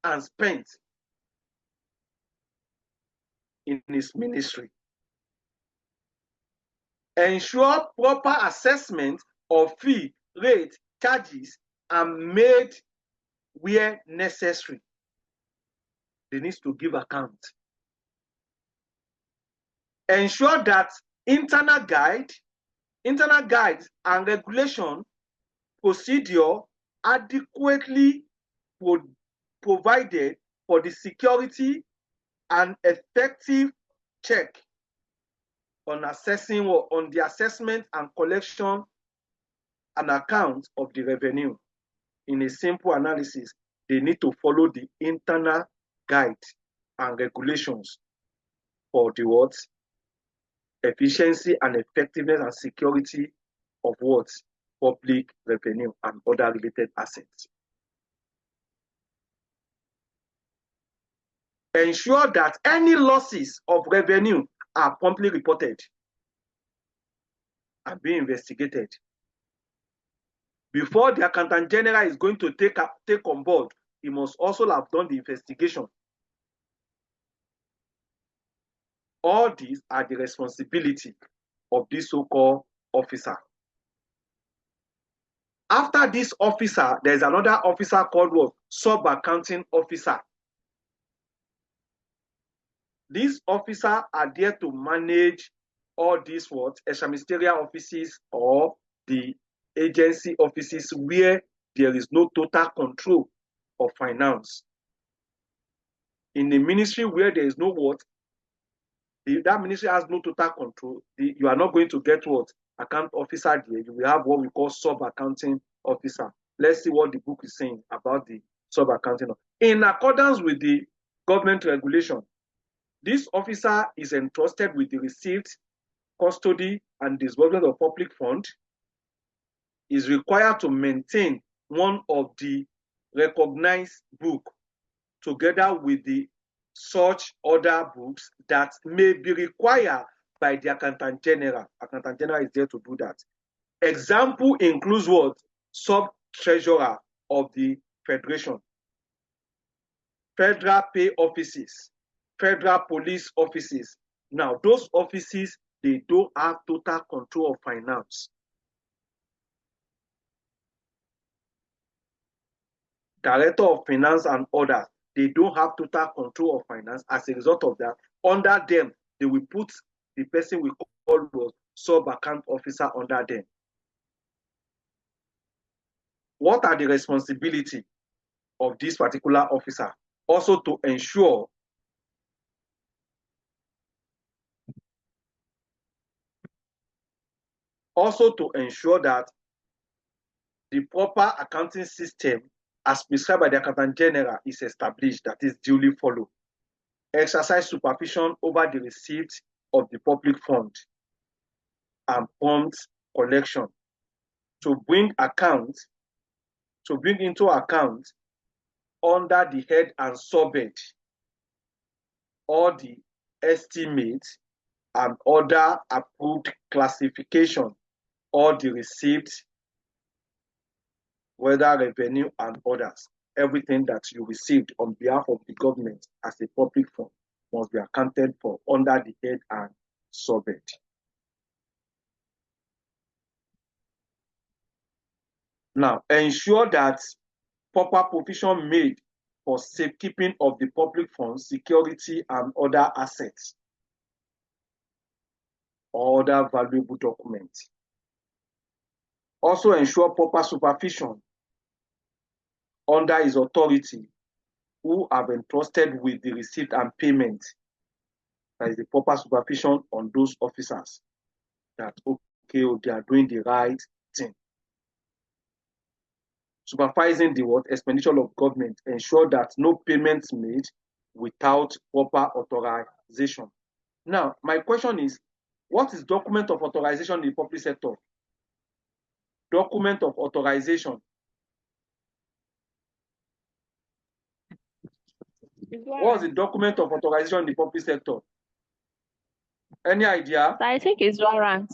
and spent in his ministry. Ensure proper assessment of fee, rate, charges and made where necessary. They need to give account. Ensure that internal guides and regulation procedure adequately provided for the security and effective check on assessing or on the assessment and collection and account of the revenue. In a simple analysis, they need to follow the internal guide and regulations for the efficiency and effectiveness and security of public revenue and other related assets. Ensure that any losses of revenue are promptly reported and being investigated. Before the Accountant General is going to take on board, he must also have done the investigation. All these are the responsibility of this so-called officer. After this officer, there is another officer called sub-accounting officer. These officers are there to manage all these extra ministerial offices or the agency offices where there is no total control of finance. In the ministry where there is no that ministry has no total control, you are not going to get account officer there. You will have what we call sub-accounting officer. Let's see what the book is saying about the sub-accounting. In accordance with the government regulation, this officer is entrusted with the receipt, custody, and disbursement of public fund, is required to maintain one of the recognized book together with the such other books that may be required by the Accountant General. Accountant General is there to do that. Example includes sub-treasurer of the Federation, federal pay offices, federal police offices. Now, those offices, they don't have total control of finance. Director of Finance and others, they don't have total control of finance. As a result of that, under them, they will put the person we call sub-account officer under them. What are the responsibilities of this particular officer? Also to ensure Also to ensure that the proper accounting system as prescribed by the Accountant General is established, that is duly followed. Exercise supervision over the receipt of the public fund and prompt collection to bring into account under the head and subhead all the estimates and other approved classification or the receipts, whether revenue and others. Everything that you received on behalf of the government as a public fund must be accounted for under the head and subhead. Now, ensure that proper provision made for safekeeping of the public funds, security, and other assets or other valuable documents. Also ensure proper supervision under his authority who have entrusted with the receipt and payment. That is the proper supervision on those officers that, okay, they are doing the right thing. Supervising the expenditure of government, ensure that no payments made without proper authorization. Now, my question is, what is document of authorization in the public sector? Document of authorization. What is the document of authorization in the public sector? Any idea? I think it's warrant.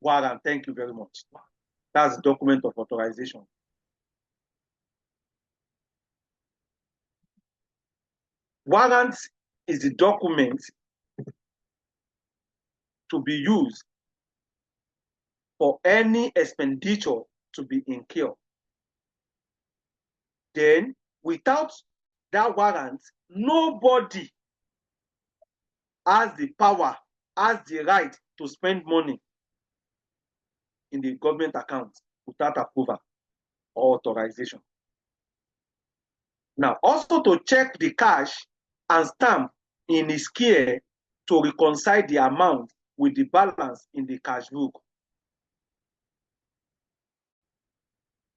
Warrant, thank you very much. That's the document of authorization. Warrant is the document to be used for any expenditure to be incurred. Then, without that warrant, nobody has the power, has the right to spend money in the government account without approval or authorization. Now, also to check the cash and stamp in his care to reconcile the amount with the balance in the cash book.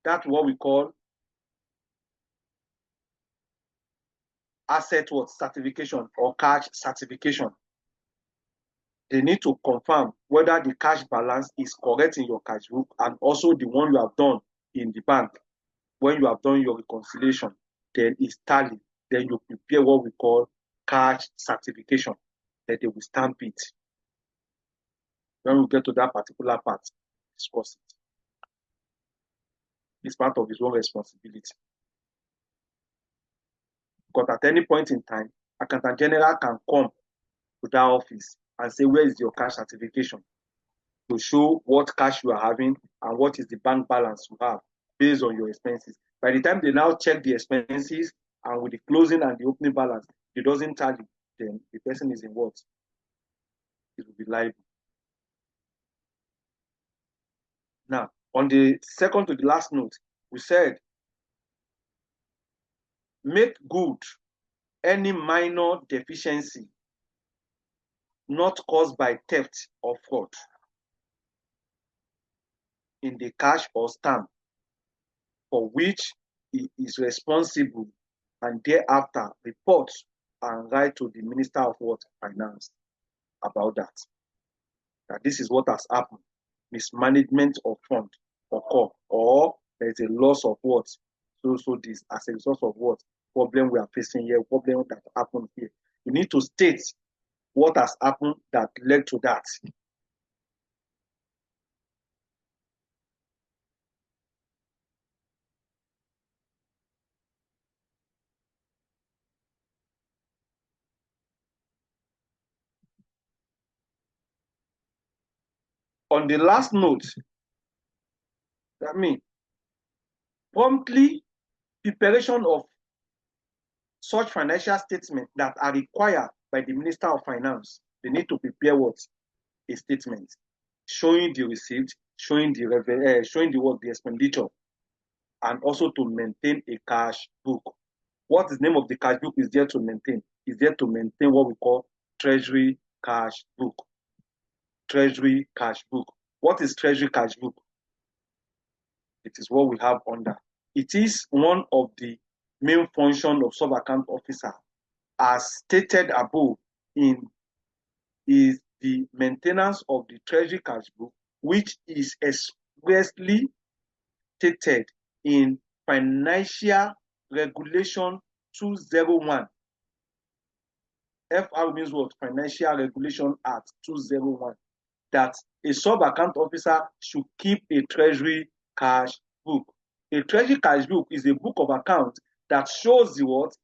That's what we call asset certification or cash certification. They need to confirm whether the cash balance is correct in your cash book and also the one you have done in the bank. When you have done your reconciliation, then it's tallied. Then you prepare what we call cash certification. Then they will stamp it. When we get to that particular part, discuss it. It's part of his own responsibility. Because at any point in time, Accountant General can come to that office and say, where is your cash certification? To show what cash you are having and what is the bank balance you have based on your expenses. By the time they now check the expenses and with the closing and the opening balance, it doesn't tally, then the person is in what? It will be liable. Now, on the second to the last note, we said, make good any minor deficiency not caused by theft or fraud in the cash or stamp for which he is responsible, and thereafter report and write to the Minister of Finance about that. That this is what has happened. Mismanagement of fund occur, or there is a loss of what? So this as a result of what? Problem we are facing here, problem that happened here. You need to state what has happened that led to that. On the last note, that means promptly preparation of such financial statements that are required by the Minister of Finance. They need to prepare what? A statement showing the receipt, showing the the expenditure, and also to maintain a cash book. What is the name of the cash book is there to maintain? Is there to maintain what we call treasury cash book. Treasury cash book. What is treasury cash book? It is what we have under. It is one of the main functions of sub-account officer, as stated above, is the maintenance of the treasury cash book, which is expressly stated in Financial Regulation 201. FR means what? Financial Regulation Act 201. That a sub-account officer should keep a treasury cash book. A treasury cash book is a book of accounts that shows the what?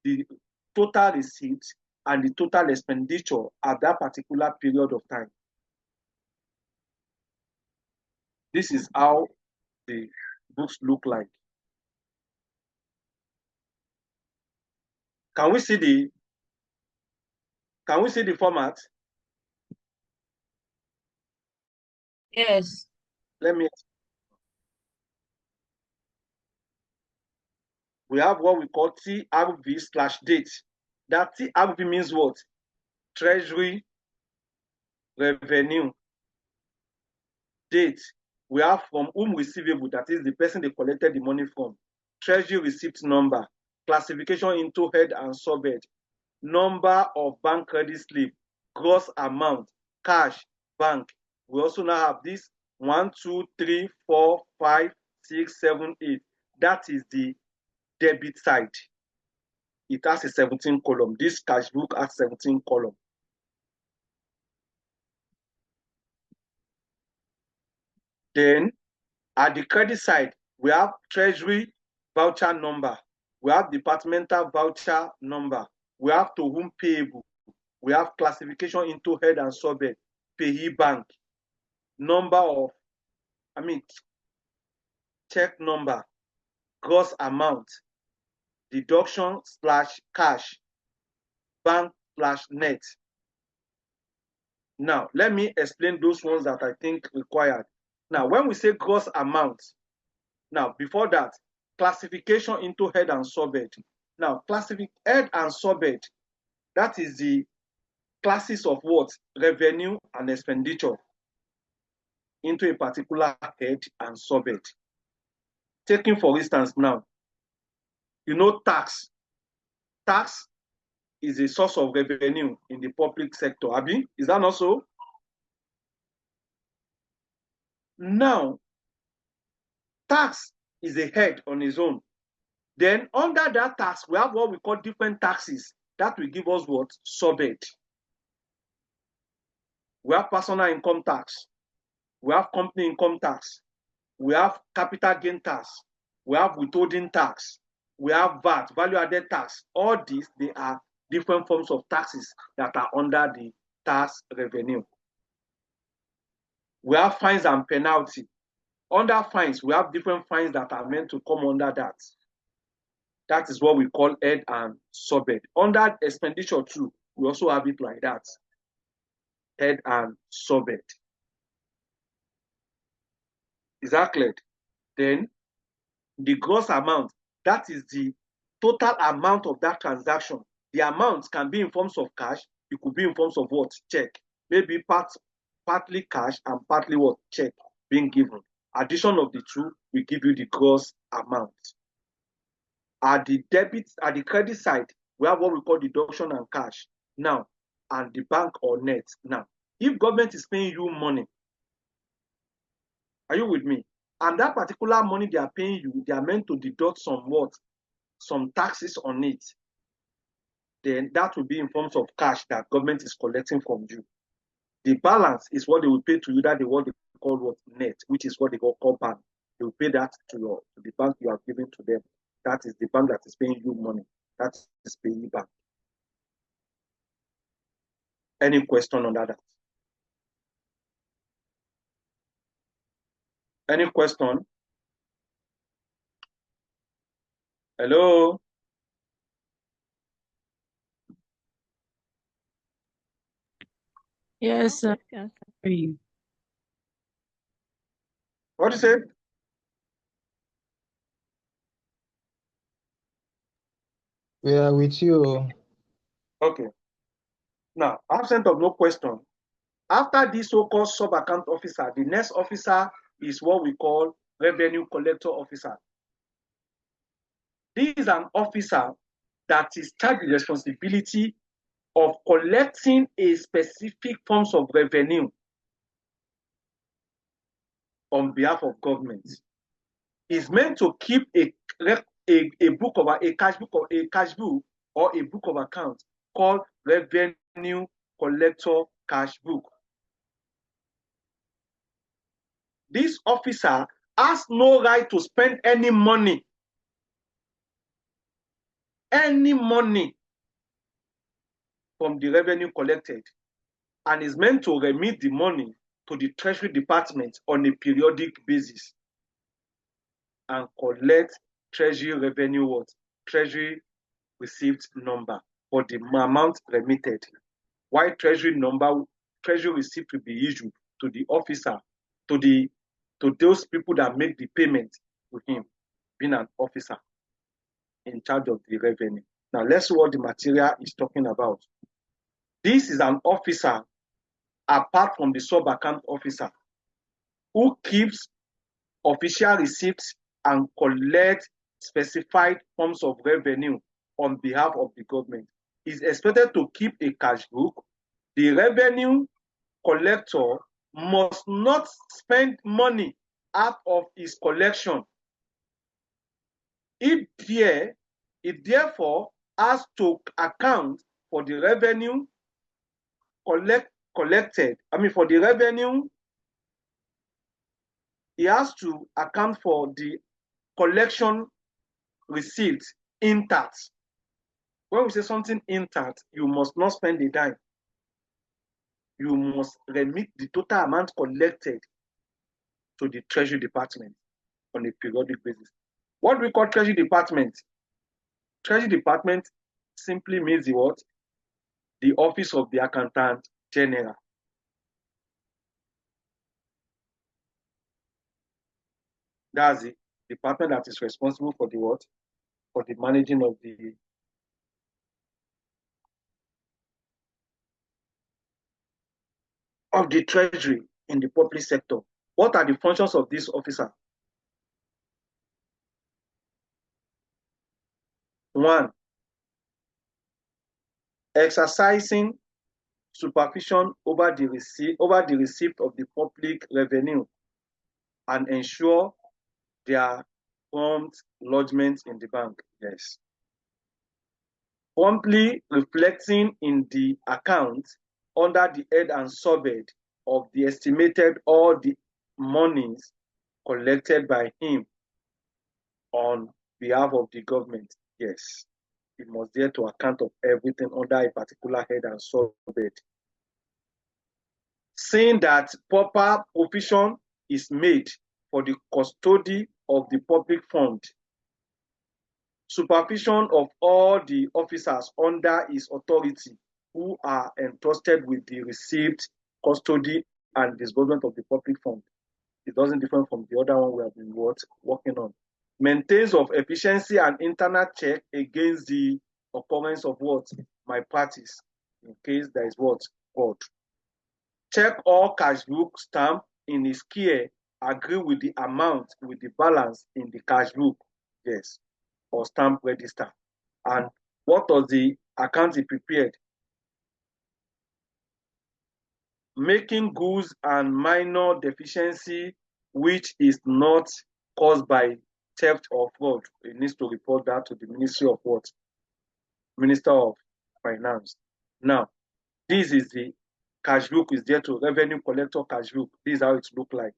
The total receipts and the total expenditure at that particular period of time. This is how the books look like. Can we see the format? Yes. Let me. We have what we call TRV/date. That TRV means what? Treasury revenue. Date. We have from whom receivable, that is the person they collected the money from. Treasury receipt number. Classification into head and subhead. Number of bank credit slip. Gross amount. Cash. Bank. We also now have this 1, 2, 3, 4, 5, 6, 7, 8. That is the debit side. It has a 17 column. This cash book has 17 column. Then at the credit side, we have treasury voucher number. We have departmental voucher number. We have to whom payable. We have classification into head and subhead. Payee bank. Number of, check number. Gross amount. Deduction / cash. Bank/net. Now, let me explain those ones that I think required. Now, when we say gross amount, now, before that, classification into head and subhead. Now, head and subhead, that is the classes of what? Revenue and expenditure into a particular head and subhead. Taking, for instance, now, tax. Tax is a source of revenue in the public sector. Abi, is that not so? Now, tax is a head on its own. Then under that tax, we have what we call different taxes. That will give us what? Subhead. We have personal income tax. We have company income tax. We have capital gain tax. We have withholding tax. We have VAT, value added tax. All these, they are different forms of taxes that are under the tax revenue. We have fines and penalty. Under fines, we have different fines that are meant to come under that. That is what we call head and subhead. Under expenditure too, we also have it like that. Head and subhead. Is that clear? Then the gross amount, that is the total amount of that transaction. The amount can be in forms of cash. It could be in forms of what? Check. Maybe partly cash and partly what? Check being given. Addition of the two will give you the gross amount. At the credit side, we have what we call deduction and cash. Now, and the bank or net. Now, if government is paying you money, are you with me? And that particular money they are paying you, they are meant to deduct some taxes on it. Then that will be in forms of cash that government is collecting from you. The balance is what they will pay to you, that they what they call what? Net, which is what they call bank. They will pay that to the bank you have given to them. That is the bank that is paying you money. That is paying bank. Any question on that? Any question? Hello? Yes, sir. What do you say? We are with you. Okay. Now, absent of no question, After this so-called sub-account officer, the next officer is what we call revenue collector officer. This is an officer that is charged with the responsibility of collecting a specific forms of revenue on behalf of government. Is meant to keep a book of a cash book or a book of accounts called revenue collector cash book. This officer has no right to spend any money from the revenue collected, and is meant to remit the money to the Treasury Department on a periodic basis and collect Treasury revenue Treasury receipt number for the amount remitted. Why Treasury receipt will be issued to the officer, to those people that make the payment to him, being an officer in charge of the revenue. Now let's see what the material is talking about. This is an officer apart from the sub-account officer who keeps official receipts and collects specified forms of revenue on behalf of the government. Is expected to keep a cash book. The revenue collector must not spend money out of his collection. It therefore has to account for the revenue collected. For the revenue, he has to account for the collection receipts intact. When we say something intact, you must not spend a dime. You must remit the total amount collected to the Treasury Department on a periodic basis. What we call Treasury Department? Treasury Department simply means the what? The Office of the Accountant General. That's the department that is responsible for the what? For the managing of the Treasury in the public sector. What are the functions of this officer? 1. Exercising supervision over the receipt of the public revenue and ensure their prompt lodgement in the bank. Yes. Promptly reflecting in the account under the head and subhead of the estimated all the monies collected by him on behalf of the government. Yes. He must dare to account of everything under a particular head and subhead. Seeing that proper provision is made for the custody of the public fund. Supervision of all the officers under his authority who are entrusted with the receipt, custody, and disbursement of the public fund. It doesn't differ from the other one we have been working on. Maintains of efficiency and internal check against the occurrence of what? Malpractice, in case there is what? Fraud. Check all cash book stamp in his care, agree with the amount with the balance in the cash book. Yes. Or stamp register. And what was the account he prepared? Making goods and minor deficiency which is not caused by theft or fraud. He needs to report that to the Ministry of what? Minister of Finance. Now, this is the cash book is there to revenue collector cash book. This is how it looks like.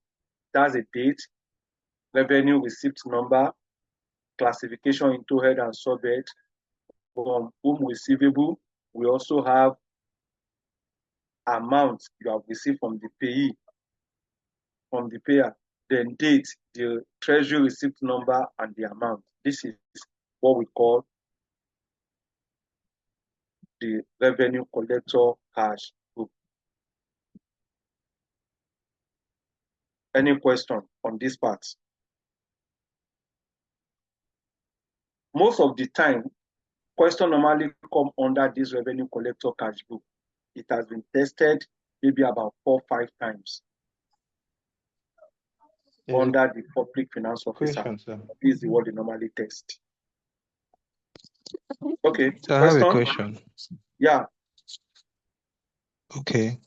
That's a date, revenue receipt number, classification into head and subhead, from whom receivable. We also have amount you have received from the payee, from the payer, then date, the treasury receipt number, and the amount. This is what we call the revenue collector cash book. Any question on this part? Most of the time, question normally come under this revenue collector cash book. It has been tested maybe about 4 or 5 times under the public finance officer. Question, sir. This is what they normally test. Okay. So I have a question. Yeah. Okay.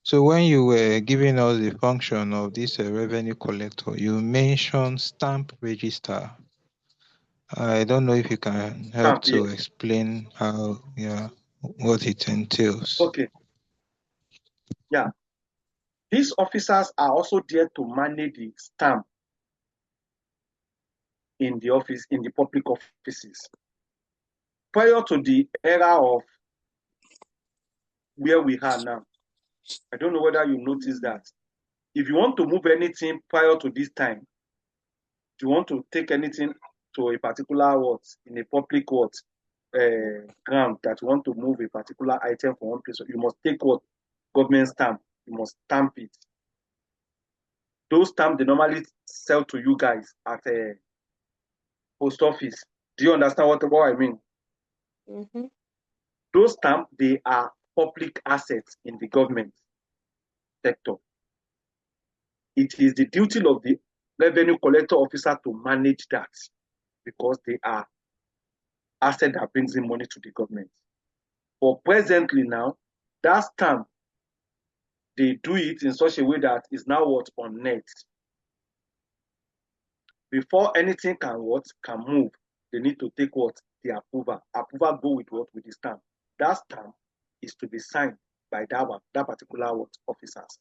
So when you were giving us the function of this revenue collector, you mentioned stamp register. I don't know if you can help to explain how, what it entails. Okay. Yeah. These officers are also there to manage the stamp in the office, in the public offices. Prior to the era of where we are now, I don't know whether you noticed that. If you want to move anything prior to this time, if you want to take anything to a particular in a public ground that you want to move a particular item from one place, you must take government stamp. You must stamp it. Those stamps they normally sell to you guys at a post office. Do you understand what I mean? Mm-hmm. Those stamps, they are public assets in the government sector. It is the duty of the revenue collector officer to manage that because they are assets that brings in money to the government. But presently now, that stamp, they do it in such a way that is now on net. Before anything can move, they need to take the approval. Approval go with with the stamp. That stamp is to be signed by that particular officers.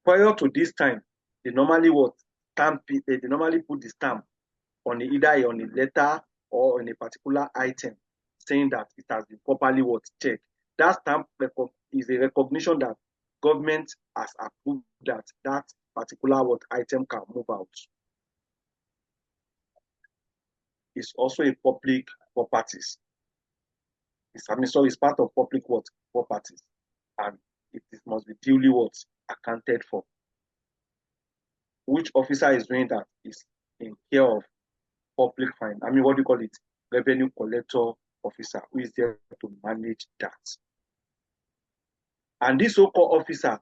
Prior to this time, they normally they normally put the stamp on either on a letter or on a particular item, saying that it has been properly checked. That stamp is a recognition that government has approved that particular item can move out. It's also a public properties. It's part of public properties, and it must be duly accounted for. Which officer is doing that is in care of public fine. I mean, what do you call it? Revenue collector officer who is there to manage that. And this so-called officer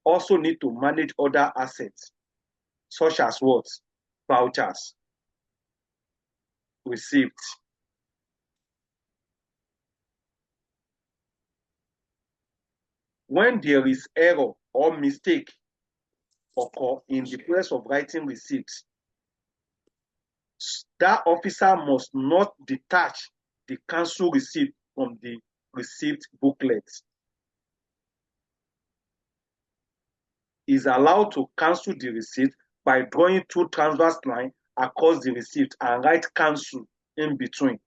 also need to manage other assets, such as vouchers, receipts. When there is error or mistake occur in the process of writing receipts, that officer must not detach the cancel receipt from the receipt booklet. Is allowed to cancel the receipt by drawing 2 transverse lines across the receipt and write cancel in between.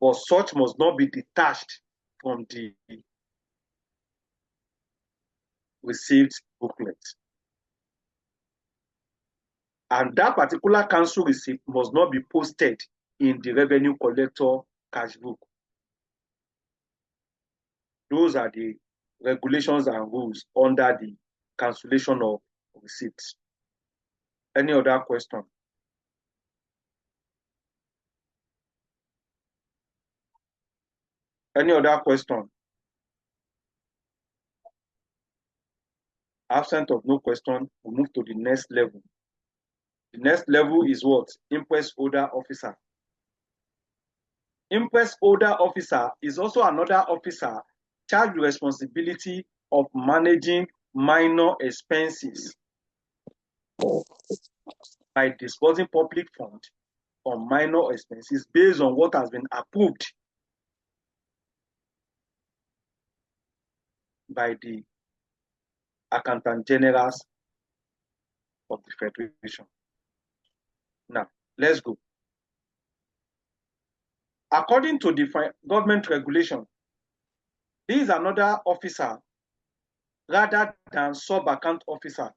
But such must not be detached from the receipt booklet. And that particular cancel receipt must not be posted in the revenue collector cash book. Those are the regulations and rules under the cancellation of receipts. Any other question? Any other question? Absent of no question, we move to the next level. The next level is what? Imprest holder officer. Imprest holder officer is also another officer charged with responsibility of managing minor expenses by disbursing public funds on minor expenses based on what has been approved by the accountant generals of the Federation. Now, let's go. According to the government regulation, this is another officer rather than sub-account officer,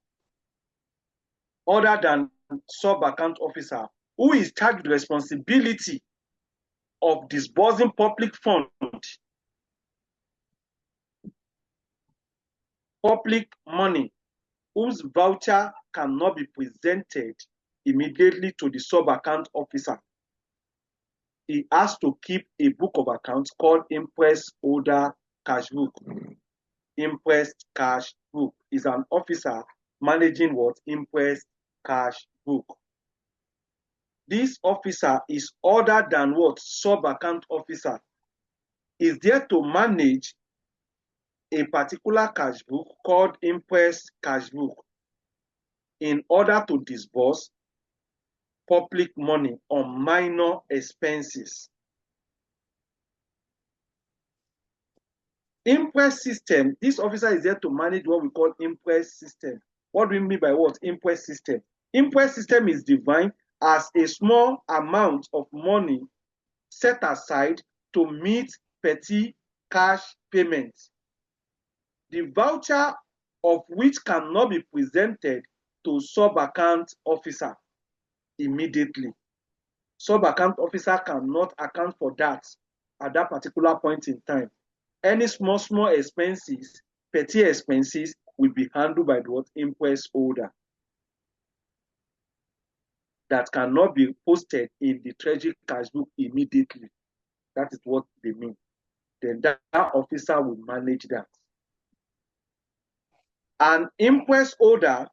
other than sub-account officer, who is charged with responsibility of disbursing public funds, public money, whose voucher cannot be presented immediately to the sub-account officer, he has to keep a book of accounts called Imprest Holder Cash Book. Imprest Cash Book is an officer managing what? Imprest Cash Book. This officer is other than what? Sub-account officer. Is there to manage a particular cash book called Imprest Cash Book in order to disburse public money on minor expenses. Imprest system, this officer is there to manage what we call Imprest system. What do we mean by what? Imprest system. Imprest system is defined as a small amount of money set aside to meet petty cash payments, the voucher of which cannot be presented to sub-account officer immediately. Sub-account officer cannot account for that at that particular point in time. Any small expenses, petty expenses, will be handled by the imprest holder that cannot be posted in the treasury cash book immediately. That is what they mean. Then that officer will manage that. An imprest holder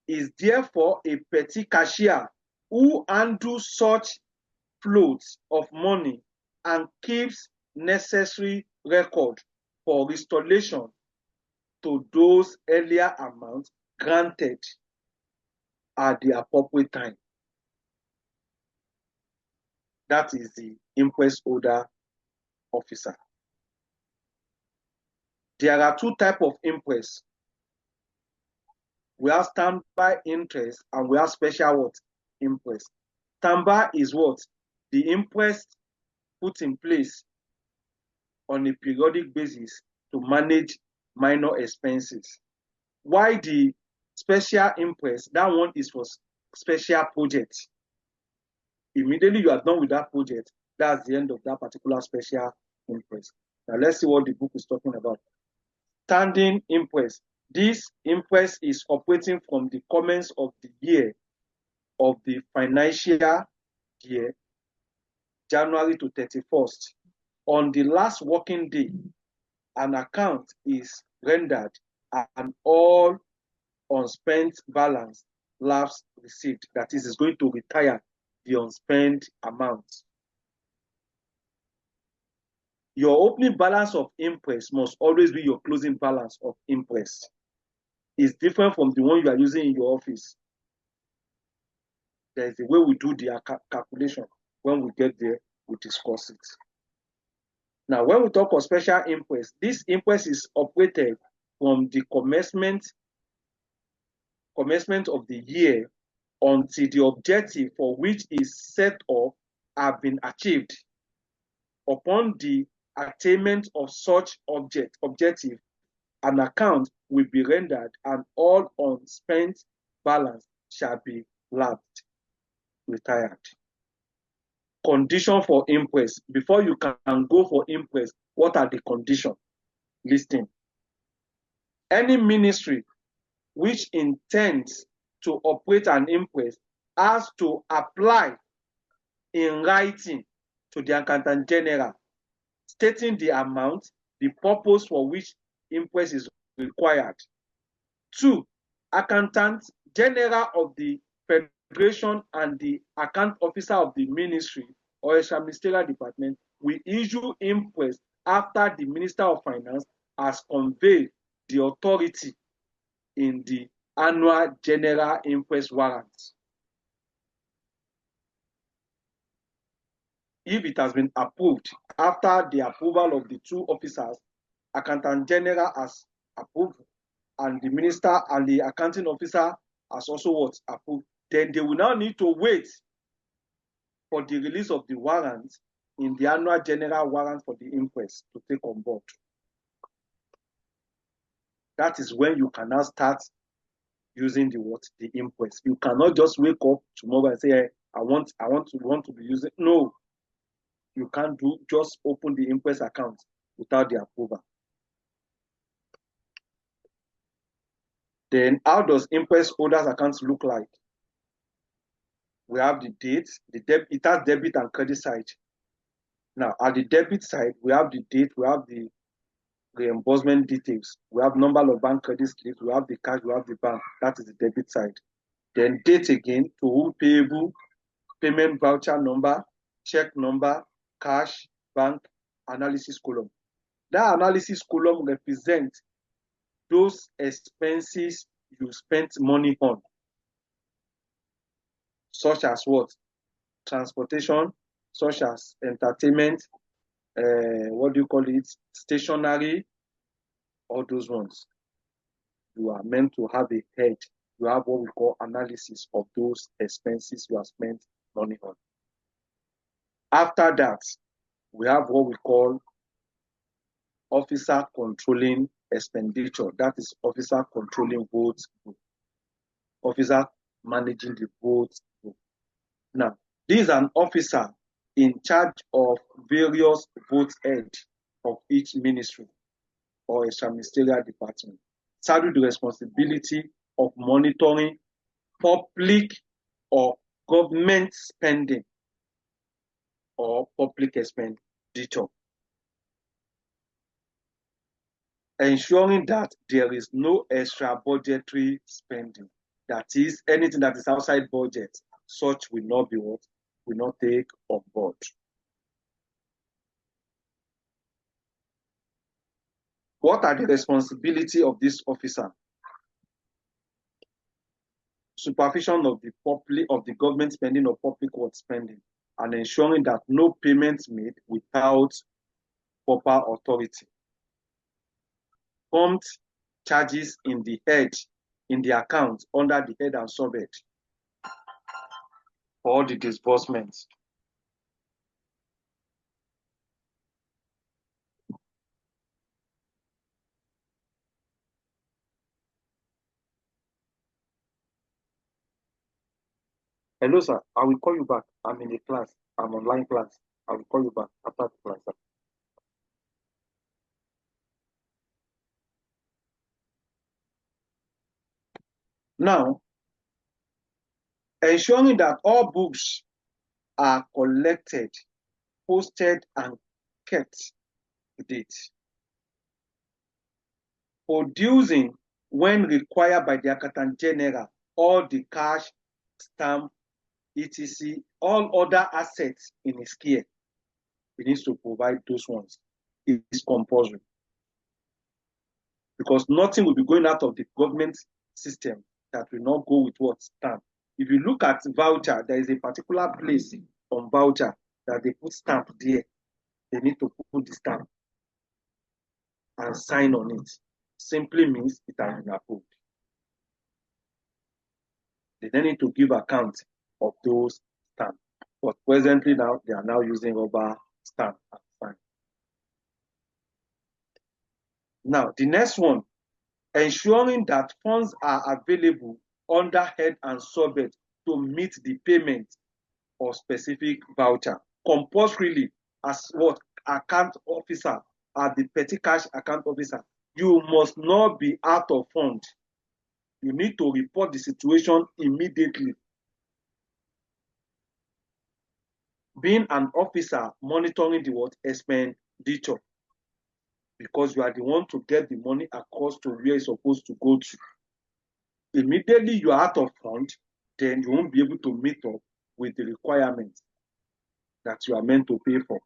is therefore a petty cashier who handles such floats of money and keeps necessary record for restoration to those earlier amounts granted at the appropriate time. That is the imprest holder officer. There are two types of imprest. We have standby interest and we have special what? Imprest. Standby is what? The imprest put in place on a periodic basis to manage minor expenses. Why the special imprest? That one is for special projects. Immediately you are done with that project, that's the end of that particular special imprest. Now let's see what the book is talking about. Standing imprest. This imprest is operating from the commence of the year of the financial year, January to 31st. On the last working day, an account is rendered and all unspent balance lapse received. That is going to retire the unspent amount. Your opening balance of imprest must always be your closing balance of imprest. It's different from the one you are using in your office. There is a way we do the calculation. When we get there, we discuss it. Now, when we talk of special imprest, this imprest is operated from the commencement of the year until the objective for which is set up have been achieved. Upon the attainment of such objective, an account will be rendered and all unspent balance shall be lapsed, retired. Condition for imprest. Before you can go for imprest, what are the conditions? Listing. Any ministry which intends to operate an imprest has to apply in writing to the Accountant General, stating the amount, the purpose for which imprest is required. 2. Accountant General of the Federation and the account officer of the ministry or a ministerial department will issue imprest after the Minister of Finance has conveyed the authority in the annual general imprest warrant. If it has been approved after the approval of the two officers, Accountant General has approved and the minister and the accounting officer has also what? Approved, then they will now need to wait for the release of the warrant in the annual general warrant for the imprest to take on board. That is when you can now start using the imprest. You cannot just wake up tomorrow and say, hey, I want to be using. No, you can't just open the imprest account without the approval. Then how does imprest holders accounts look like? We have the dates, it has debit and credit side. Now, at the debit side, we have the date, we have the reimbursement details, we have number of bank credit slips, we have the cash, we have the bank. That is the debit side. Then date again, to whom payable, payment voucher number, check number, cash, bank, analysis column. That analysis column represents those expenses you spent money on, such as what? Transportation, such as entertainment, what do you call it? Stationery, all those ones. You are meant to have a head. You have what we call analysis of those expenses you have spent money on. After that, we have what we call officer controlling expenditure. That is officer controlling votes group. Officer managing the votes group. Now, this is an officer in charge of various vote heads of each ministry or extra ministerial department, saddled with the responsibility of monitoring public or government spending or public expenditure, ensuring that there is no extra budgetary spending. That is, anything that is outside budget, such will not be what? Will not take on board. What are the responsibilities of this officer? Supervision of the public, of the government spending or public work spending, and ensuring that no payments made without proper authority. Prompt charges in the head, in the account under the head and subhead for all the disbursements. Hello, sir. I will call you back. I'm in a class. I'm online class. I will call you back after the class, sir. Now, ensuring that all books are collected, posted, and kept to date. Producing, when required by the Accountant General, all the cash, stamp, etc., all other assets in his care. He needs to provide those ones. It is compulsory. Because nothing will be going out of the government system that will not go with what? Stamp. If you look at voucher, there is a particular place on voucher that they put stamp there. They need to put the stamp and sign on it. Simply means it has been approved. They then need to give account of those stamps. But presently now, they are now using rubber stamp and sign. Now, the next one, ensuring that funds are available under head and subhead to meet the payment of specific voucher. Compulsorily, as what account officer, as the petty cash account officer, you must not be out of fund. You need to report the situation immediately. Being an officer monitoring the what? Expenditure. Because you are the one to get the money across to where it's supposed to go to. Immediately you are out of fund, then you won't be able to meet up with the requirements that you are meant to pay for.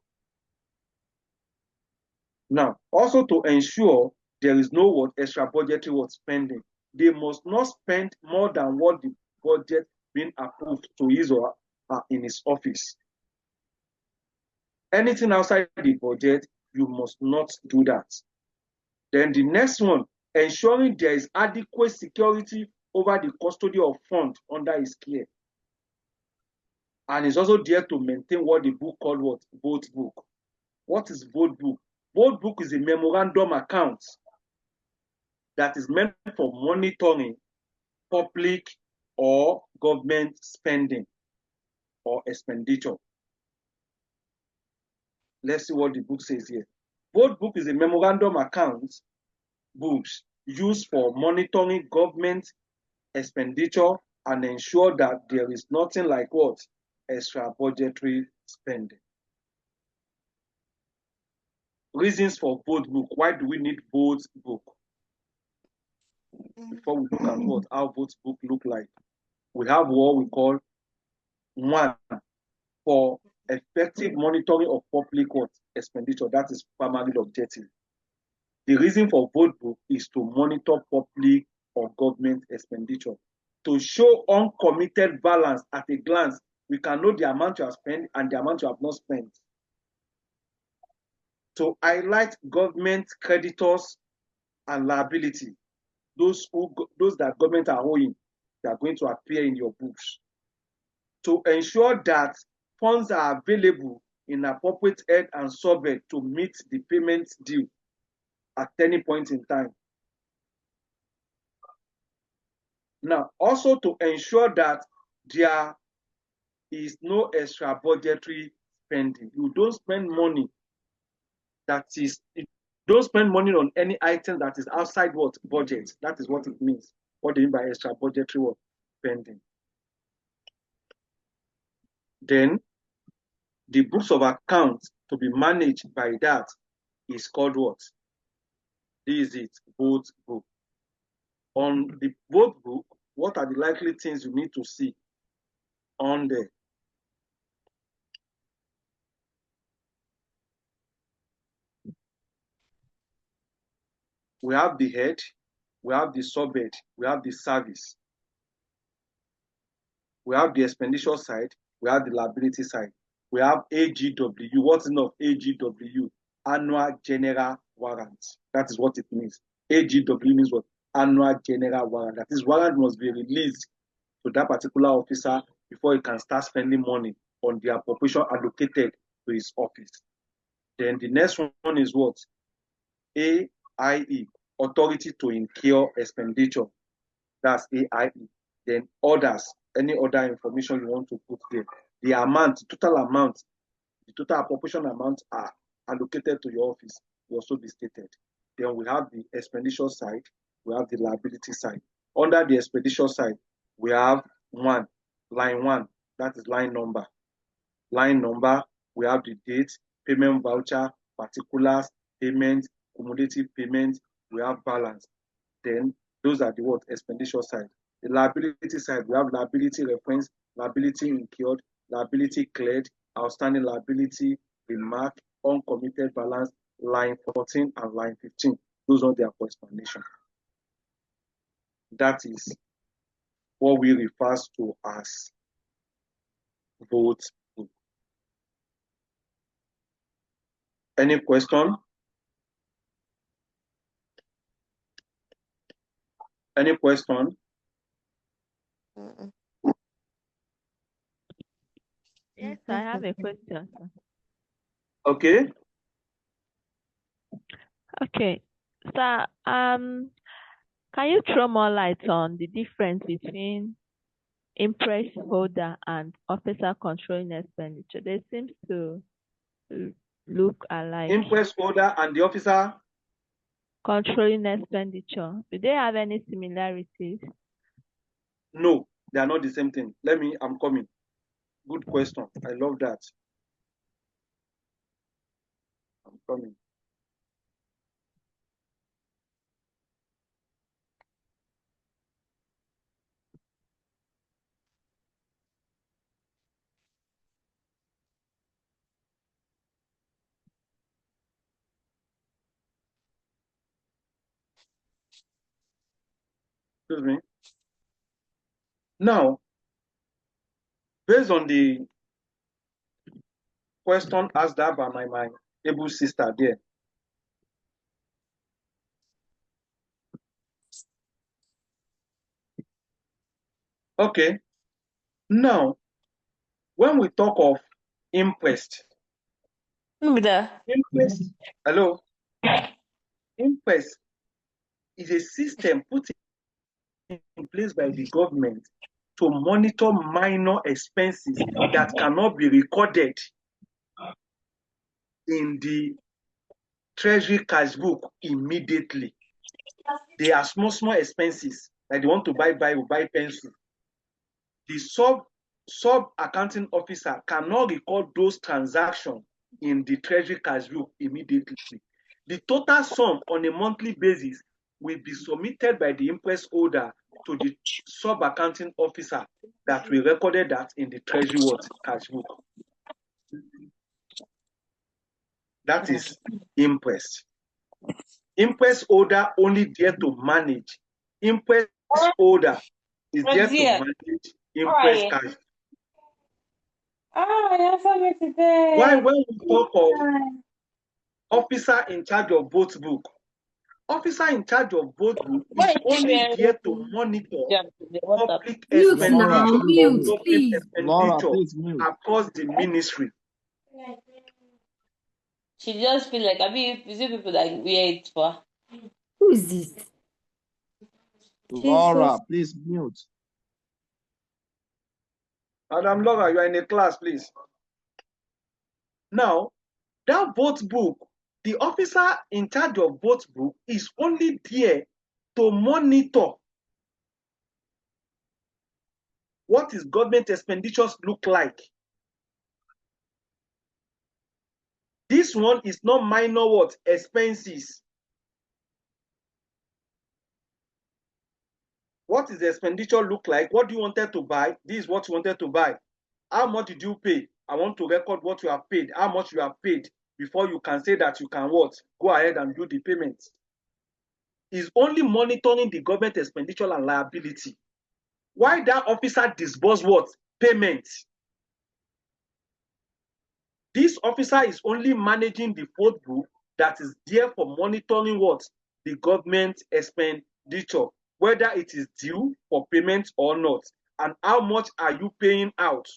Now, also to ensure there is no what extra budgetary what spending, they must not spend more than what the budget being approved to his or her in his office. Anything outside the budget, you must not do that. Then the next one, ensuring there is adequate security over the custody of funds under his care. And is also there to maintain what the book called what? Vote book. What is vote book? Vote book is a memorandum account that is meant for monitoring public or government spending or expenditure. Let's see what the book says here. Vote book is a memorandum account books used for monitoring government expenditure and ensure that there is nothing like what? Extra budgetary spending. reasons for vote book. Why do we need vote book? Before we look at what our vote book look like, we have what we call one for effective monitoring of public expenditure. That is primary objective. The reason for vote book is to monitor public or government expenditure. To show uncommitted balance at a glance, we can know the amount you have spent and the amount you have not spent. To highlight government creditors and liability, those that government are owing, they are going to appear in your books. To ensure that funds are available in appropriate head and subject to meet the payment due at any point in time. Now, also to ensure that there is no extra budgetary spending. You don't spend money you don't spend money on any item that is outside what budget. That is what it means. What do you mean by extra budgetary spending? Then the books of accounts to be managed by that is called what? This is it, vote book. On the vote book, what are the likely things you need to see on there? We have the head, we have the subhead, we have the service, we have the expenditure side, we have the liability side. We have AGW. What's in of AGW? Annual General Warrant. That is what it means. AGW means what? Annual General Warrant. That is, warrant must be released to that particular officer before he can start spending money on the appropriation allocated to his office. Then the next one is what? AIE, Authority to Incur Expenditure. That's AIE. Then others, any other information you want to put there. The amount, total amount, the total appropriation amount are allocated to your office will also be stated. Then we have the expenditure side, we have the liability side. Under the expenditure side, we have line one, that is line number. Line number, we have the date, payment voucher, particulars, payment, cumulative payment, we have balance. Then those are the what? Expenditure side. The liability side, we have liability reference, liability incurred, liability cleared, outstanding liability, remark, uncommitted balance, line 14 and line 15. Those are their explanation. That is what we refer to as vote book. Any question? Any question? Yes, I have a question. Okay. Okay. So, can you throw more light on the difference between Imprest holder and officer controlling expenditure? They seem to look alike. Imprest holder and the officer controlling expenditure. Do they have any similarities? No, they are not the same thing. I'm coming. Good question. I love that. I'm coming. Excuse me. Now, based on the question asked by my able sister there, okay. Now, when we talk of Imprest, hello, Imprest is a system put in place by the government to monitor minor expenses that cannot be recorded in the treasury cash book immediately. They are small expenses, like they want to buy pencil. The sub accounting officer cannot record those transactions in the treasury cash book immediately. The total sum on a monthly basis will be submitted by the imprest holder to the sub-accounting officer that we recorded that in the treasury cash book. That is imprest. Imprest holder only there to manage. Imprest holder is there to manage imprest cash. Why when we talk of officer in charge of both book, officer in charge of both book is only there to monitor public expenditure, Laura, please mute. across the ministry. She just feel like, I mean, is it people that wear it for? Who is this? Laura, please mute. Madam Laura, you are in a class, please. Now, that both book, the officer in charge of both book is only there to monitor what is government expenditures look like. This one is not minor what expenses. What is the expenditure look like? What do you wanted to buy? This is what you wanted to buy. How much did you pay? I want to record what you have paid, how much you have paid, before you can say that you can what? Go ahead and do the payment. Is only monitoring the government expenditure and liability. Why that officer disburse what? Payment. This officer is only managing the fourth book that is there for monitoring what? The government expenditure, whether it is due for payment or not, and how much are you paying out.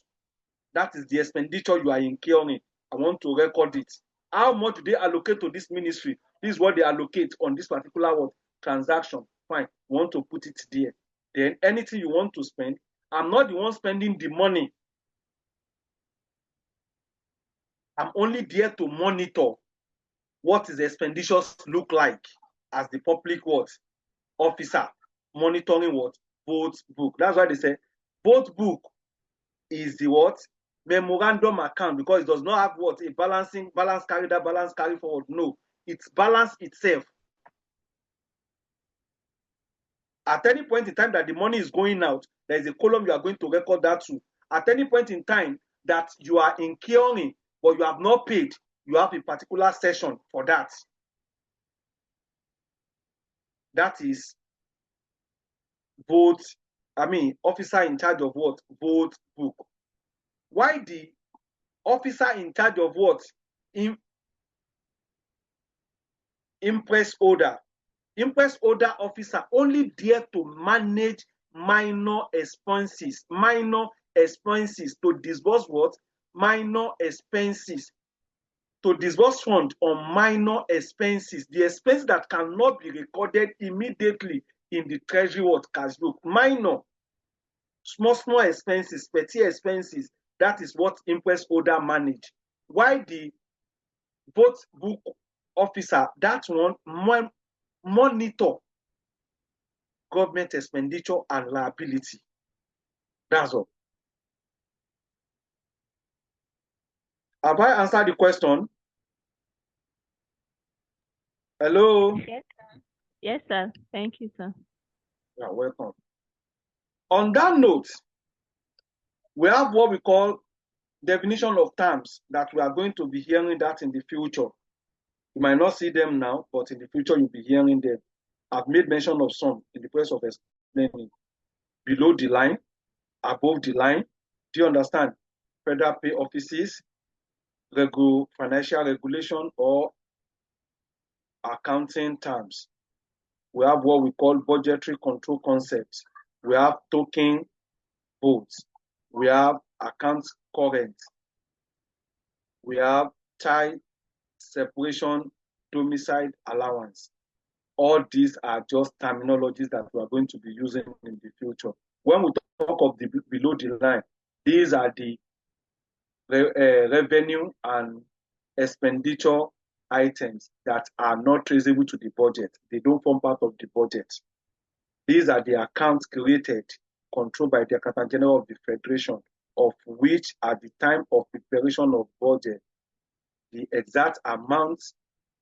That is the expenditure you are incurring. I want to record it. How much do they allocate to this ministry? This is what they allocate on this particular what? Transaction. Fine. You want to put it there. Then anything you want to spend, I'm not the one spending the money. I'm only there to monitor what is the expenditures look like as the public what? Officer monitoring what? Both book. That's why they say both book is the what? Memorandum account, because it does not have what? A balance carry that, balance carry forward. No, it's balance itself. At any point in time that the money is going out, there is a column you are going to record that to. At any point in time that you are incurring but you have not paid, you have a particular session for that. That is both, officer in charge of what? Both book. Why the officer in charge of what? Imprest holder. Imprest holder officer only there to manage minor expenses. Minor expenses. To disburse what? Minor expenses. To disburse fund on minor expenses. The expense that cannot be recorded immediately in the treasury what? Cash book. Minor. Small expenses, petty expenses. That is what imprest holder manage. Why the both book officer, that one monitor government expenditure and liability. That's all. Have I answered the question? Hello? Yes, sir. Yes, sir. Thank you, sir. You're welcome. On that note, we have what we call definition of terms that we are going to be hearing that in the future. You might not see them now, but in the future you'll be hearing them. I've made mention of some in the process of explaining. Below the line, above the line. Do you understand? Federal pay offices, financial regulation, or accounting terms. We have what we call budgetary control concepts. We have token votes. We have account current. We have child separation domicile allowance. All these are just terminologies that we are going to be using in the future. When we talk of the below the line, these are the revenue and expenditure items that are not traceable to the budget. They don't form part of the budget. These are the accounts created, controlled by the Accountant General of the Federation, of which at the time of preparation of budget, the exact amount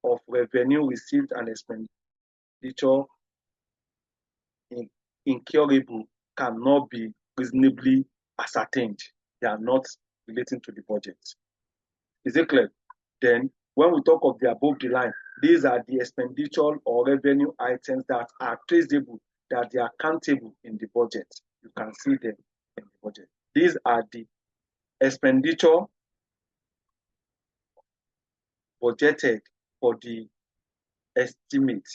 of revenue received and expenditure incurable cannot be reasonably ascertained. They are not relating to the budget. Is it clear? Then, when we talk of the above the line, these are the expenditure or revenue items that are traceable, that they are countable in the budget. You can see them in the budget. These are the expenditure budgeted for the estimate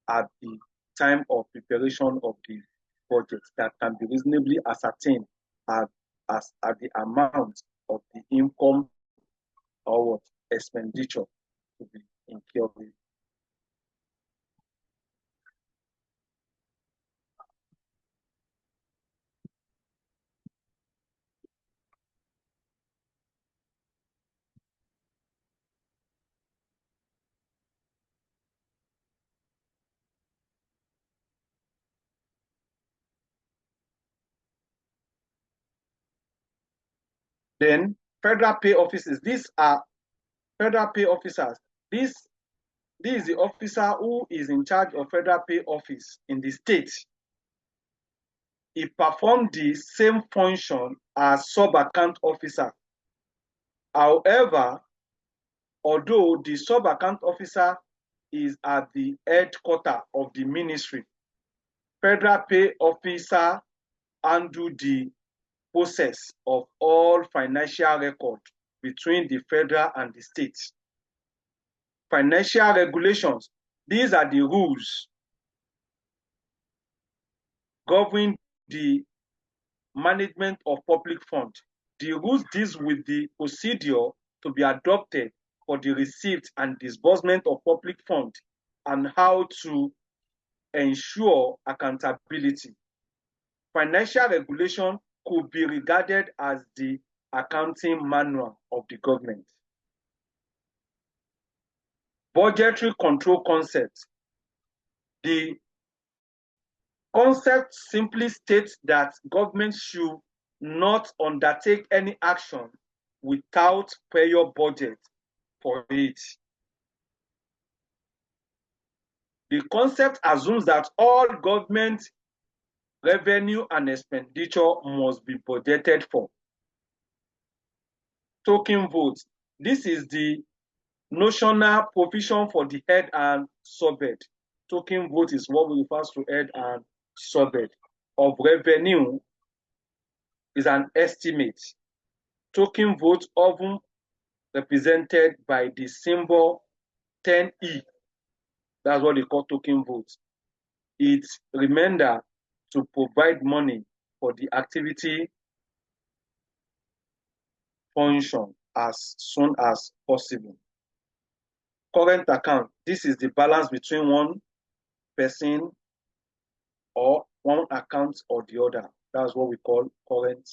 at the time of preparation of the budget that can be reasonably ascertained at the amount of the income or what expenditure to be incurred. Then federal pay offices. These are federal pay officers. This is the officer who is in charge of federal pay office in the state. He performed the same function as sub-account officer. However, although the sub-account officer is at the headquarters of the ministry, federal pay officer handle the process of all financial record between the federal and the state. Financial regulations. These are the rules governing the management of public funds. The rules deals with the procedure to be adopted for the receipt and disbursement of public funds and how to ensure accountability. Financial regulation could be regarded as the accounting manual of the government. Budgetary control concept. The concept simply states that government should not undertake any action without prior budget for it. The concept assumes that all government revenue and expenditure must be budgeted for. Token votes. This is the notional provision for the head and subhead. Token vote is what we refer to head and subhead of revenue is an estimate. Token vote often represented by the symbol 10E. That's what they call token votes. It's remainder to provide money for the activity function as soon as possible. Current account. This is the balance between one person or one account or the other. That's what we call current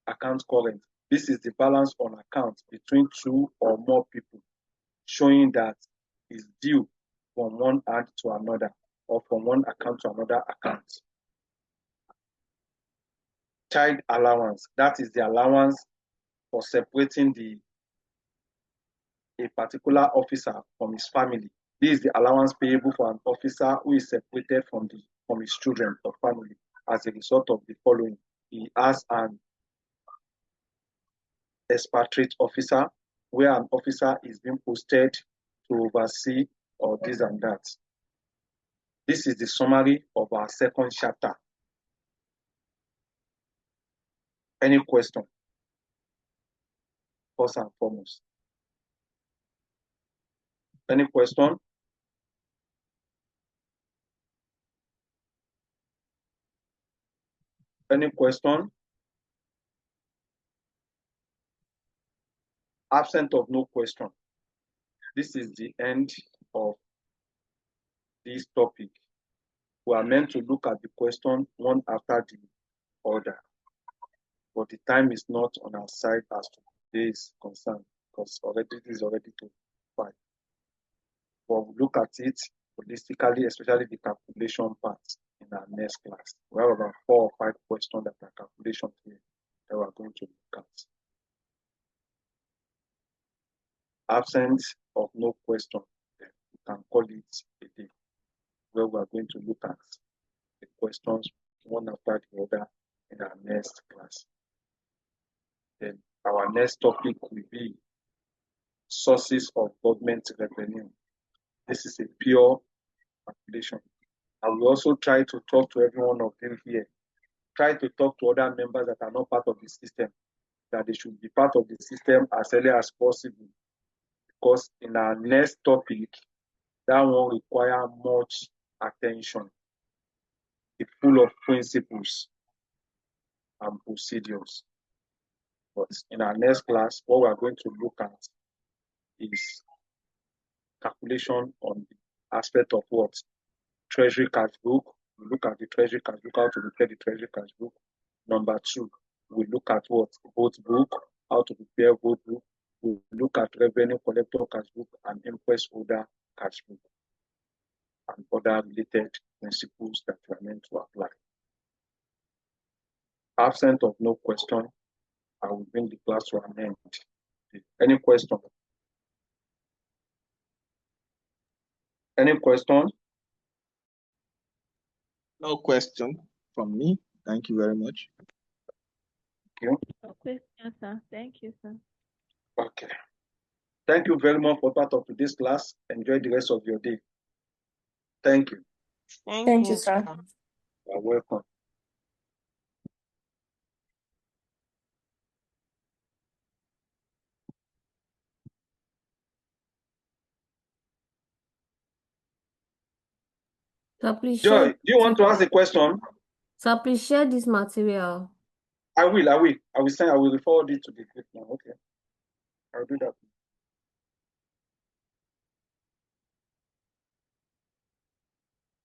account current. This is the balance on account between two or more people, showing that is due from one hand to another or from one account to another account. Child allowance. That is the allowance for separating a particular officer from his family. This is the allowance payable for an officer who is separated from his children or family as a result of the following. He has an expatriate officer, where an officer is being posted to oversee or this and that. This is the summary of our second chapter. Any question? First and foremost. Any question? Any question? Absent of no question. This is the end of this topic. We are meant to look at the question one after the other, but the time is not on our side as to today's concern, because already this is already 2:05. But we look at it holistically, especially the calculation part in our next class. We have about 4 or 5 questions that are calculation here that we are going to look at. Absence of no question, then we can call it a day, where we are going to look at the questions one after the other in our next class. Then our next topic will be sources of government revenue. This is a pure calculation. I will also try to talk to every one of them here. Try to talk to other members that are not part of the system, that they should be part of the system as early as possible. Because in our next topic, that one requires much attention. It's full of principles and procedures. But in our next class, what we are going to look at is calculation on the aspect of what? Treasury cash book. We look at the treasury cash book, how to prepare the treasury cash book. Number 2, we look at what? Vote book, how to prepare vote book. We look at revenue collector cash book and imprest holder cash book, and other related principles that we are meant to apply. Absent of no question, I will bring the class to an end. Any question? Any question? No question from me. Thank you very much. Thank you. No question, sir. Thank you, sir. Okay. Thank you very much for part of today's class. Enjoy the rest of your day. Thank you. Thank you, sir. You're welcome. Sir, please Joy, share. do you want to ask a question? Sir, please share this material. I will forward it to the group now. Okay. I'll do that.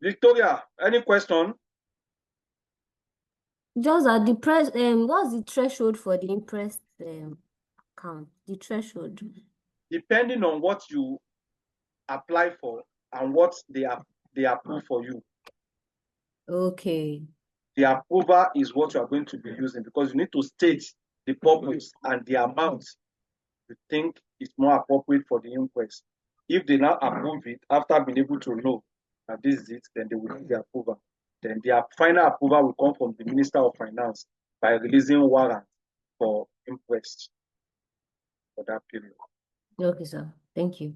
Victoria, any question? Just at the press, what's the threshold for the Imprest account? The threshold. Depending on what you apply for and what they approve for you. Okay. The approval is what you are going to be using, because you need to state the purpose and the amount you think is more appropriate for the Imprest. If they now approve it after being able to know that this is it, then they will give the approval. Then their final approval will come from the Minister of Finance by releasing warrant for Imprest for that period. Okay, sir. Thank you.